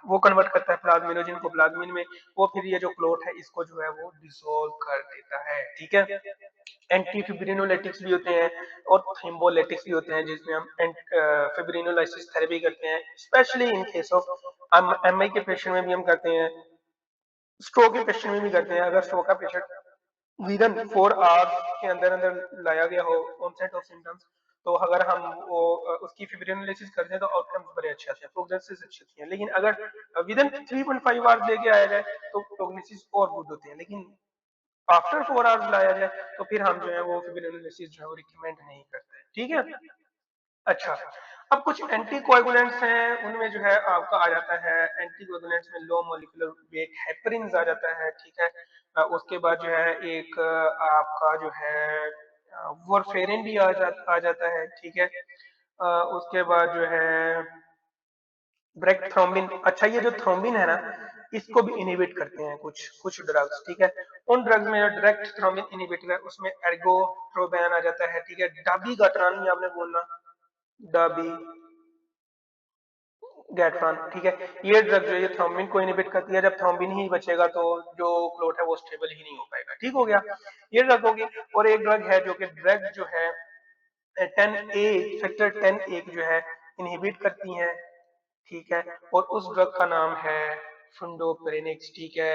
S1: वो कन्वर्ट करता है प्लाज्मिनोजन को प्लाज्मिन में। वो फिर ये जो क्लोट है इसको जो है वो डिसोल्व कर देता है। ठीक है, एंटी फिब्रिनोलाइटिक्स भी होते हैं और थ्रोम्बोलाइटिक्स भी होते हैं जिसमें हम फिब्रिनोलाइसिस थेरेपी करते हैं, specially in case of MI के पेशेंट में भी हम करते हैं, स्ट्रोक के पेशेंट में भी करते हैं। अगर स्ट्रोक का पेशेंट विद इन 4 आवर्स के अंदर अंदर लाया गया हो ऑनसेट ऑफ सिम्टम्स, तो अगर हम वो उसकी फिब्रिनोलाइसिस कर दें तो आउटकम्स बड़े अच्छे आते हैं, प्रोग्नोसिस अच्छी होती है। लेकिन अगर विद इन 3.5 आवर्स लेके आया जाए तो प्रोग्नोसिस और गुड होते हैं, लेकिन आफ्टर 4 आवर्स लाया जाए तो फिर हम जो है वो फिब्रिनोलाइसिस जो है वो रिकमेंड नहीं करते। ठीक है। अच्छा, अब कुछ एंटी कोएगुलेंट्स हैं, उनमें जो है आपका आ जाता है एंटी कोएगुलेंट्स में लो मोलिकुलर वेट हेपरिन आ जाता है। ठीक है, उसके बाद जो है एक आपका जो है वॉरफेरिन भी आ जाता है। ठीक है, उसके बाद जो है ब्रेक थ्रोम्बिन। अच्छा, ये जो थ्रोम्बिन है ना, इसको भी इनहिबिट करते हैं कुछ कुछ ड्रग्स। ठीक है, उन ड्रग्स में जो डायरेक्ट थ्रोम्बिन इनहिबिटर है उसमें एर्गोट्रोबैन आ जाता है। ठीक है, डाबी गाट्रान भी आपने बोलना, डाबी गैट्रॉन। ठीक है, ये ड्रग जो है ये थ्रोम्बिन को इनहिबिट करती है। जब थ्रोम्बिन ही बचेगा तो जो क्लोट है वो स्टेबल ही नहीं हो पाएगा। ठीक हो गया, ये ड्रग होगी। और एक ड्रग है जो कि ड्रग जो है 10A, फैक्टर 10A जो है इनहिबिट करती हैं। ठीक है, और उस ड्रग का नाम है फुंडोपेरिनिक्स। ठीक है,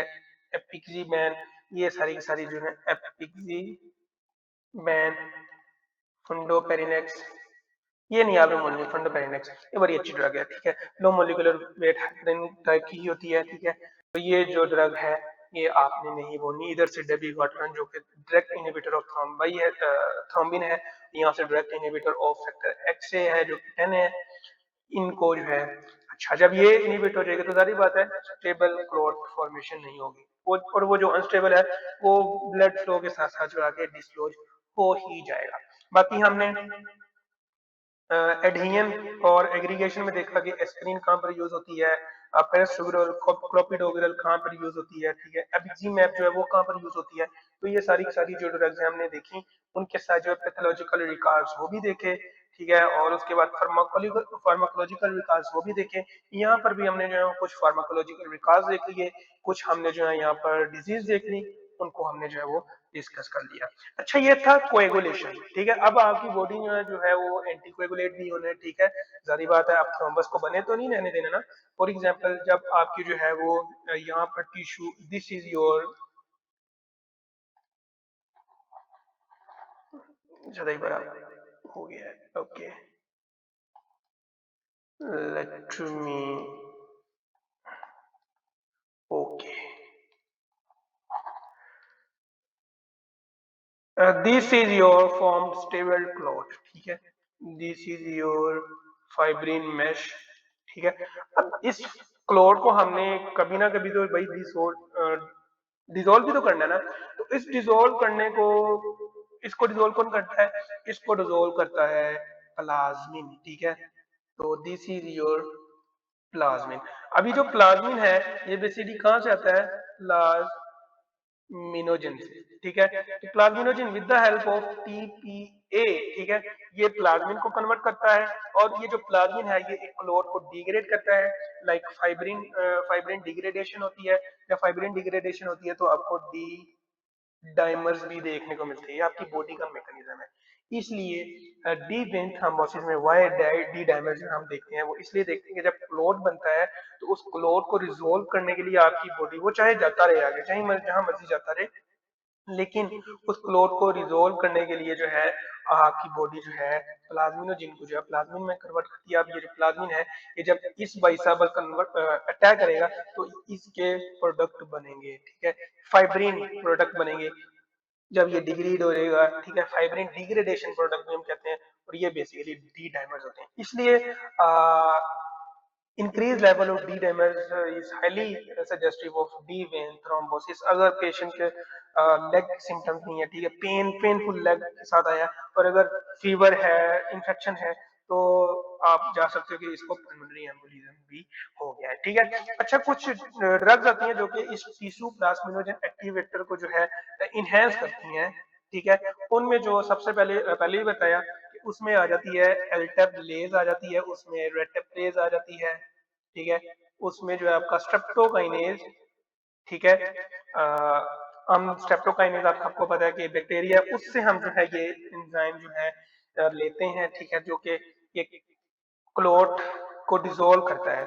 S1: एपिक्सीमैन, ये सारी की सारी जो है एपिक्सीमैन, फुंडोपेरिनिक्स, ये नहीं आप लोग फंडोपेरिनेक्स, ये बड़ी अच्छी ड्रग है। ठीक है, low molecular weight heparin type की ही होती है। ठीक है, तो ये जो ड्रग है ये आपने नहीं बोलनी। इधर से डेबिगोट्रन जो कि डायरेक्ट इनहिबिटर ऑफ थ्रोम्बाई है, थ्रोम्बिन है, यहाँ से डायरेक्ट इनहिबिटर ऑफ फैक्टर एक्सए है जो कि 10 है, इनको जो है। अच्छा, जब ये इनहिबिट हो जाएगा तो सारी बात है स्टेबल क्लॉट फॉर्मेशन नहीं होगी, वो और वो जो अनस्टेबल है वो ब्लड फ्लो के साथ साथ जो आगे डिस्क्लोज हो ही जाएगा। बाकी हमने एडहियन और एग्रीगेशन में देखा कि एस्पिरिन कहाँ पर यूज होती है, पेनिसुविरल क्लोपिडोग्रेल कहाँ पर यूज होती है। ठीक है, एबिक्सिमैब जो है वो कहाँ पर यूज होती है। तो ये सारी सारी जो ड्रग्स हैं हमने देखी, उनके साथ जो है पैथोलॉजिकल रिकॉर्ड्स वो भी देखे। ठीक है, और उसके बाद फार्माकोलॉजिकल रिकॉर्ड्स वो भी देखे। यहाँ पर भी हमने जो है कुछ फार्माकोलॉजिकल रिकॉर्ड्स देख लिए, कुछ हमने जो है यहाँ पर डिजीज देख ली, उनको हमने जो है वो डिस्कस कर लिया। अच्छा, ये था कोएगुलेशन। ठीक है, अब आपकी बॉडी में जो है वो एंटी कोएगुलेट भी होने। ठीक है, जारी बात है, आप थ्रोम्बस को बने तो नहीं रहने देना ना। फॉर एग्जांपल जब आपकी जो है वो यहाँ पर टिश्यू, दिस इज योर, ज्यादा ही बड़ा हो गया है। Okay, let me, okay, this is your form stable clot. ठीक है, this is your fibrin mesh. ठीक है, अब इस क्लॉट को हमने कभी ना कभी तो भाई डिसोल्व भी तो करना है ना। तो इस डिसोल्व करने को, इसको डिसोल्व कौन करता है, इसको डिसोल्व करता है प्लाज्मिन। ठीक है, तो दिस इज योर प्लाज्मिन। अभी जो प्लाज्मिन है ये बेसिकली कहाँ से आता है, प्लाज्मिनोजन से। ठीक है, तो plasminogen with the help of TPA. ठीक है, ये प्लाज्मिन को कन्वर्ट करता है, और ये जो प्लाज्मिन है ये एक क्लोट को डिग्रेड करता है, लाइक फाइब्रिन, फाइब्रिन डिग्रेडेशन होती है। जब फाइब्रिन डिग्रेडेशन होती है तो आपको डी डाइमर्स भी देखने को मिलते हैं, ये आपकी बॉडी का मैकेनिज्म है। इसलिए डी वेन थ्रोम्बोसिस में वाई डी डाइमर्स हम देखते हैं, वो इसलिए देखते हैं कि जब क्लोट बनता है तो उस क्लोट को रिजोल्व करने के लिए आपकी बॉडी वो चाहे जाता रहे आगे, चाहे जहां मर्जी जाता रहे, लेकिन उस क्लोट को रिजोल्व करने के लिए जो है आपकी बॉडी जो है प्लाज्मिनोजेन को जो है प्लाज्मिन में कन्वर्ट करती है। अब ये जो प्लाज्मिन है ये जब इस बाइसाबल कन्वर्ट अटैक करेगा तो इसके प्रोडक्ट बनेंगे, ठीक है, फाइब्रिन प्रोडक्ट बनेंगे। जब ये डिग्रेड होएगा, ठीक है, फाइब्रिन डिग्रेडेशन प्रोडक्ट भी हम कहते हैं, और ये बेसिकली डी डाइमर्स होते हैं। इसलिए increased level of D dimers is highly suggestive of D vein thrombosis। अगर पेशेंट के लेग सिम्टम्स नहीं है, ठीक है, पेनफुल लेग के साथ आया और अगर फीवर है, इन्फेक्शन है, तो आप जा सकते हो कि इसको पल्मोनरी एम्बोलिज्म भी हो गया है, ठीक है। अच्छा, कुछ ड्रग्स आती हैं जो कि इस टिश्यू प्लाज्मिनोजेन एक्टिवेटर को जो है इनहेंस करती हैं, ठीक है। उनमें जो सबसे पहले ही बताया कि उसमें आ जाती है एल्टेप्लेज आ जाती है, उसमें रेटेप्लेज आ जाती है, ठीक है, उसमें जो है आपका स्ट्रेप्टोकाइनेज, ठीक है। हम स्ट्रेप्टोकाइनेज आपको पता है कि बैक्टीरिया, उससे हम जो है ये एंजाइम जो है लेते हैं, ठीक है, जो कि ये क्लोट को डिसोल्व करता है।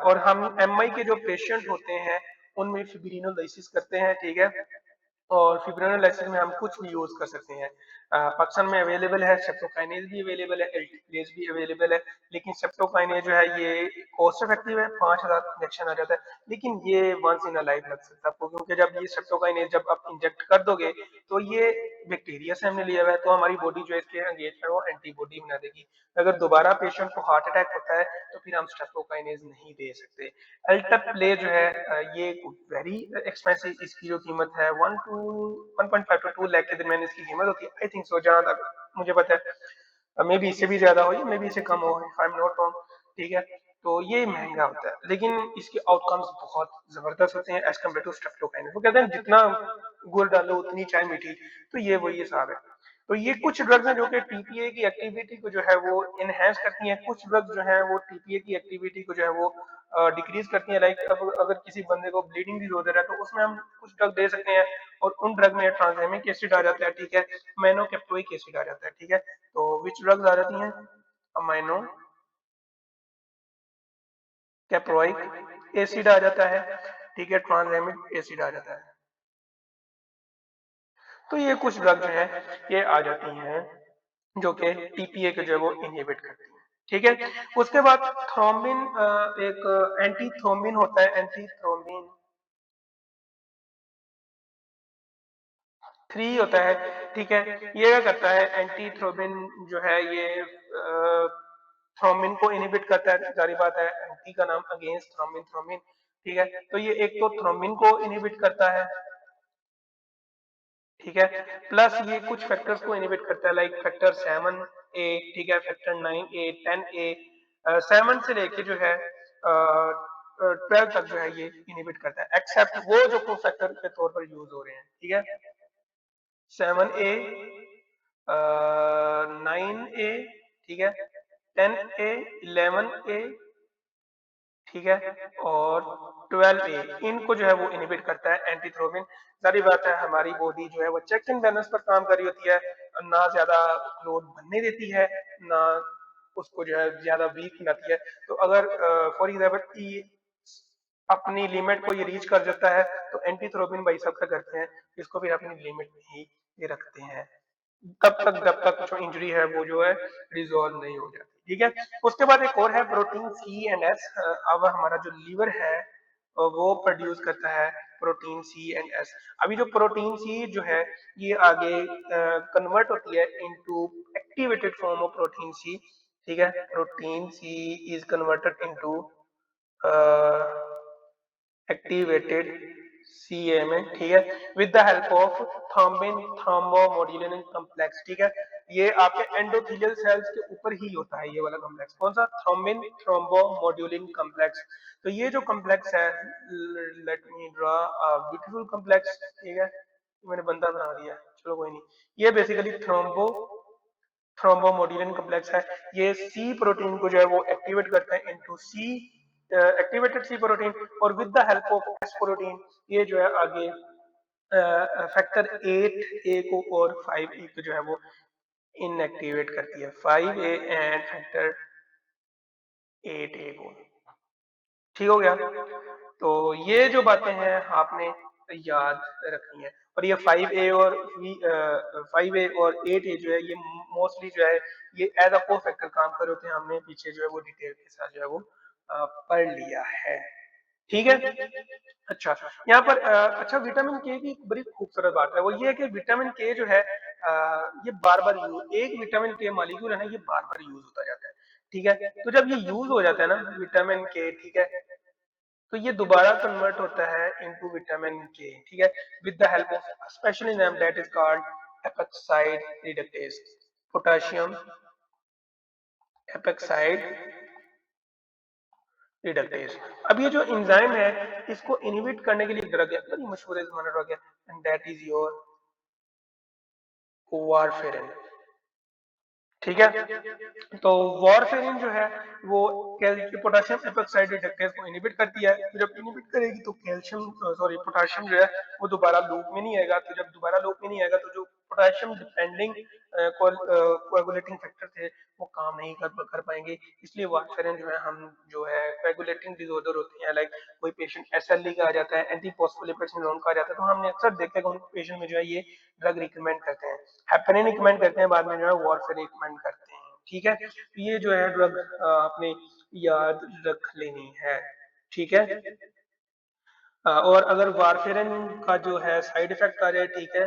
S1: और हम एमआई के जो पेशेंट होते हैं उनमें फिब्रिनोलाइसिस करते हैं, ठीक है, और फिब्रिनोलाइसिस में हम कुछ भी यूज कर सकते हैं। पाकिस्तान में अवेलेबल है, सेप्टोकाइनेज भी अवेलेबल है, एल्टीप्लेज भी अवेलेबल है, लेकिन सेप्टोकाइनेज जो है ये कॉस्ट इफेक्टिव है, 5,000 इंजेक्शन आ जाता है, लेकिन ये वंस इन अ लाइफ लग सकता है आपको, क्योंकि जब ये सेप्टोकाइनेज जब आप इंजेक्ट कर दोगे तो ये बैक्टीरिया से हमने लिया हुआ है, तो हमारी बॉडी जो है इसके अगेंस्ट है वो एंटीबॉडी बना देगी। अगर दोबारा पेशेंट को हार्ट अटैक होता है तो फिर हम स्ट्रेप्टोकाइनेज नहीं दे सकते। अल्टप प्ले जो है ये वेरी एक्सपेंसिव, इसकी जो कीमत है 1.5 to 2 लाख के दरमियान इसकी कीमत होती है, आई थिंक सो, जहां तक मुझे पता है। मे बी इससे भी ज्यादा हो, मे बी इससे कम हो, if I am not wrong, ठीक है। तो ये महंगा होता है, लेकिन इसके आउटकम्स बहुत जबरदस्त होते हैं एज कम्पेयर टू स्ट्रेप्टोकाइनेज। वो कहते हैं जितना गुड़ डालो उतनी चाय मीठी, तो ये वही हिसाब है। तो ये कुछ ड्रग्स हैं जो कि टीपीए की एक्टिविटी को जो है वो इनहेंस करती हैं, कुछ ड्रग्स जो है वो टीपीए की एक्टिविटी को जो है वो डिक्रीज करती हैं। लाइक अब अगर किसी बंदे को ब्लीडिंग डिसऑर्डर है तो उसमें हम कुछ ड्रग दे सकते हैं, और उन ड्रग में ट्रांसएमिक एसिड आ जाता है, ठीक है, अमाइनोकेप्टोइक एसिड आ जाता है, ठीक है। तो विच ड्रग्स आ जाती हैं? अमाइनो कैप्रोइक एसिड आ जाता है, ठीक है, ट्रांसएमिक एसिड आ जाता है। तो ये कुछ ड्रग जो है ये आ जाती हैं जो कि टीपीए के जो है वो इनहिबिट करती है, ठीक है। उसके बाद थ्रोम्बिन, एक एंटी थ्रोम्बिन होता है, एंटी थ्रोम्बिन 3 होता है, ठीक है। ये क्या करता है, एंटी थ्रोम्बिन जो है ये थ्रोम्बिन को इनहिबिट करता है, जारी बात है, एंटी का नाम अगेंस्ट थ्रोम्बिन, थ्रोम्बिन, ठीक है। तो ये एक तो थ्रोम्बिन को इनहिबिट करता है, ठीक है, प्लस ये कुछ फैक्टर्स को इनहिबिट करता है, लाइक फैक्टर 7A, ठीक है, फैक्टर 9A, 10A, 7 से लेके जो है 12 तक जो है ये इनहिबिट करता है, एक्सेप्ट वो जो को फैक्टर के तौर पर यूज हो रहे हैं, ठीक है। 7A, 9A, ठीक है, 10A, 11A, ठीक है, और 12A, इनको जो है वो इनहिबिट करता है एंटीथ्रोबिन। सारी बात है, हमारी बॉडी जो है वो चेक एंड बैलेंस पर काम कर रही होती है, ना ज्यादा क्लोथ बनने देती है, ना उसको जो है ज्यादा वीक बनाती है। तो अगर फॉर एग्जाम्पल अपनी लिमिट को ये रीच कर जाता है तो एंटीथ्रोबिन भाई सब क्या करते हैं, इसको भी अपनी लिमिट में ही ये रखते हैं, तब तक जब तक जो इंजरी है वो जो है रिजॉल्व नहीं हो जाती, ठीक है। उसके बाद एक और है प्रोटीन C and S। अब हमारा जो लीवर है वो प्रोड्यूस करता है प्रोटीन C and S। अभी जो प्रोटीन सी जो है ये आगे कन्वर्ट होती है into activated form of protein C, ठीक है। Protein C is converted into activated CMA, ठीक है, with the help of thrombin thrombomodulin complex, ठीक है। ये आपके एंडोथेलियल सेल्स के ऊपर ही होता है ये वाला कॉम्प्लेक्स, कौन सा? Thrombin thrombomodulin complex. तो ये जो कॉम्प्लेक्स है, let me draw a beautiful complex, ठीक है, मैंने बंदा बना दिया, चलो कोई नहीं। ये बेसिकली थ्रोम्बोमोड्यूलिन कॉम्प्लेक्स है, ये सी प्रोटीन को जो है वो एक्टिवेट करता है इनटू सी एक्टिवेटेड सी प्रोटीन, और with the help of S protein ये जो है आगे फैक्टर 8A को और 5A को जो है वो इनएक्टिवेट करती है, 5A एंड फैक्टर 8A को, ठीक हो गया। तो ये जो बातें हैं आपने याद रखनी है। और ये 5A और 5A और 8A जो है ये मोस्टली जो है ये एज अ कोफैक्टर काम कर रहे होते हैं। हमने पीछे जो है वो डिटेल के साथ जो है वो पढ़ लिया है। ठीक है। अच्छा, यहाँ पर अच्छा विटामिन के की बड़ी खूबसूरत बात है वो ये है कि विटामिन के जो है ये बार बार यूज, एक विटामिन के मॉलिक्यूल है ना ये बार बार यूज होता जाता है। ठीक है, तो जब ये यूज हो जाता है ना विटामिन के, ठीक है, तो ये दोबारा कन्वर्ट होता है इनटू विटामिन के। ठीक है, with the help of special enzyme that is called epoxide reductase, potassium epoxide reductase. अब ये जो एंजाइम है इसको इनहिबिट करने के लिए ड्रग है, बड़ी मशहूर है जमाना ड्रग है, and that is your warfarin. ठीक है, तो वारफेरिन जो है वो पोटेशियम एपेक्साइड रिडक्टेज को इनहिबिट करती है। तो जब इनहिबिट करेगी तो कैल्शियम सॉरी पोटेशियम जो है वो दोबारा लूप में नहीं आएगा। तो जब दोबारा लूप में नहीं आएगा तो जो पोटेशियम डिपेंडिंग कोएगुलेटिंग फैक्टर थे वो काम नहीं कर पाएंगे। इसलिए वारफेरिन जो है हम जो है कोएगुलेटिंग डिसऑर्डर होते हैं, लाइक कोई पेशेंट एसएलई का आ जाता है, एंटी फोस्फोलिपिड सिंड्रोम का आ जाता है, तो हमने अक्सर देखते हैं कि उन पेशेंट में जो है ये ड्रग रिकमेंड करते हैं, हेपेरिन रिकमेंड करते हैं, बाद में जो है वारफेरिन रिकमेंड करते हैं। ठीक है, तो ये जो है ड्रग आपने याद रख लेनी है। ठीक है, और अगर वारफेरिन का जो है साइड इफेक्ट आ जाए, ठीक है,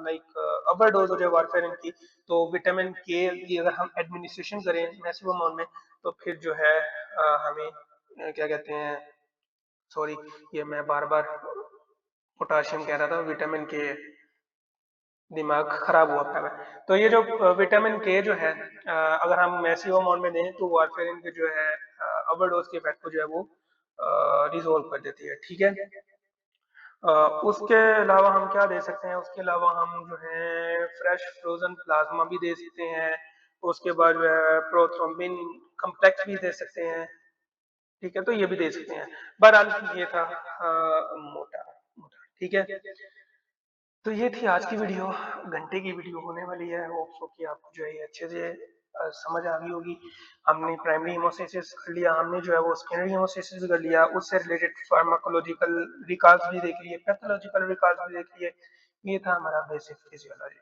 S1: लाइक ओवरडोज हो जाए वारफेरिन की, तो विटामिन के की अगर हम एडमिनिस्ट्रेशन करें मैसिव अमाउंट में तो फिर जो है हमें क्या कहते हैं, सॉरी ये मैं बार बार पोटाशियम कह रहा था, विटामिन के, दिमाग खराब हुआ था। तो ये जो विटामिन के जो है अगर हम मैसिव अमाउंट में दें तो वारफेरिन के जो है ओवरडोज के इफेक्ट को जो है वो रिजोल्व कर देती है। ठीक है, उसके अलावा हम क्या दे सकते हैं, उसके अलावा हम जो है फ्रेश फ्रोजन प्लाज्मा भी दे सकते हैं। उसके बाद जो है प्रोथ्रोम्बिन कम्प्लेक्स भी दे सकते हैं। ठीक है, तो ये भी दे सकते हैं। बहरहाल ये था मोटा मोटा। ठीक है, तो ये थी आज की वीडियो, घंटे की वीडियो होने वाली है। होप सो कि आपको जो है ये अच्छे से समझ आ गई होगी। हमने प्राइमरी हेमोसिस कर लिया, हमने जो है वो सेकेंडरी हेमोसिस भी कर लिया, उससे रिलेटेड फार्माकोलॉजिकल रिकॉर्ड्स भी देख लिए, पैथोलॉजिकल रिकॉर्ड्स भी देख लिए। ये था हमारा बेसिक फिजियोलॉजी।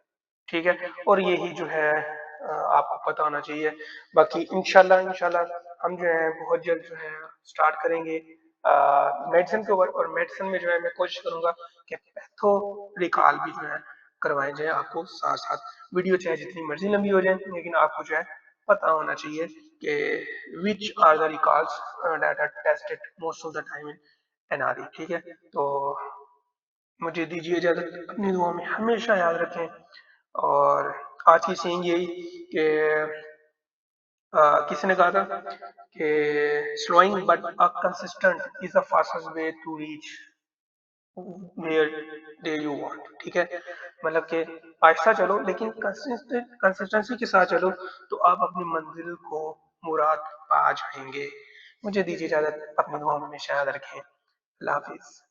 S1: ठीक है, और यही जो है आपको पता होना चाहिए। बाकी इंशाल्लाह इंशाल्लाह हम जो है बहुत जल्द जो है स्टार्ट करेंगे मेडिसिन के ऊपर, और मेडिसिन में जो है मैं कोशिश करूंगा कि पैथो रिकॉल भी जो है करवाए जाए आपको साथ साथ। वीडियो चाहे जितनी मर्जी लंबी हो जाए लेकिन आपको जो है पता होना चाहिए कि which are the recalls that are tested most of the time in NRE. ठीक है, तो मुझे दीजिए इजाजत, अपनी दुआ में हमेशा याद रखें। और आज की सीन यही कि किसी ने कहा था कि slowing but consistent is the fastest way to reach where they you want. ठीक है, मतलब कि आहिस्ता चलो लेकिन कंसिस्टेंसी के साथ चलो तो आप अपनी मंजिल को मुराद पा जाएंगे। मुझे दीजिए इजाजत, अपनी दुआ में हमेशा याद रखें। अल्लाह हाफिज।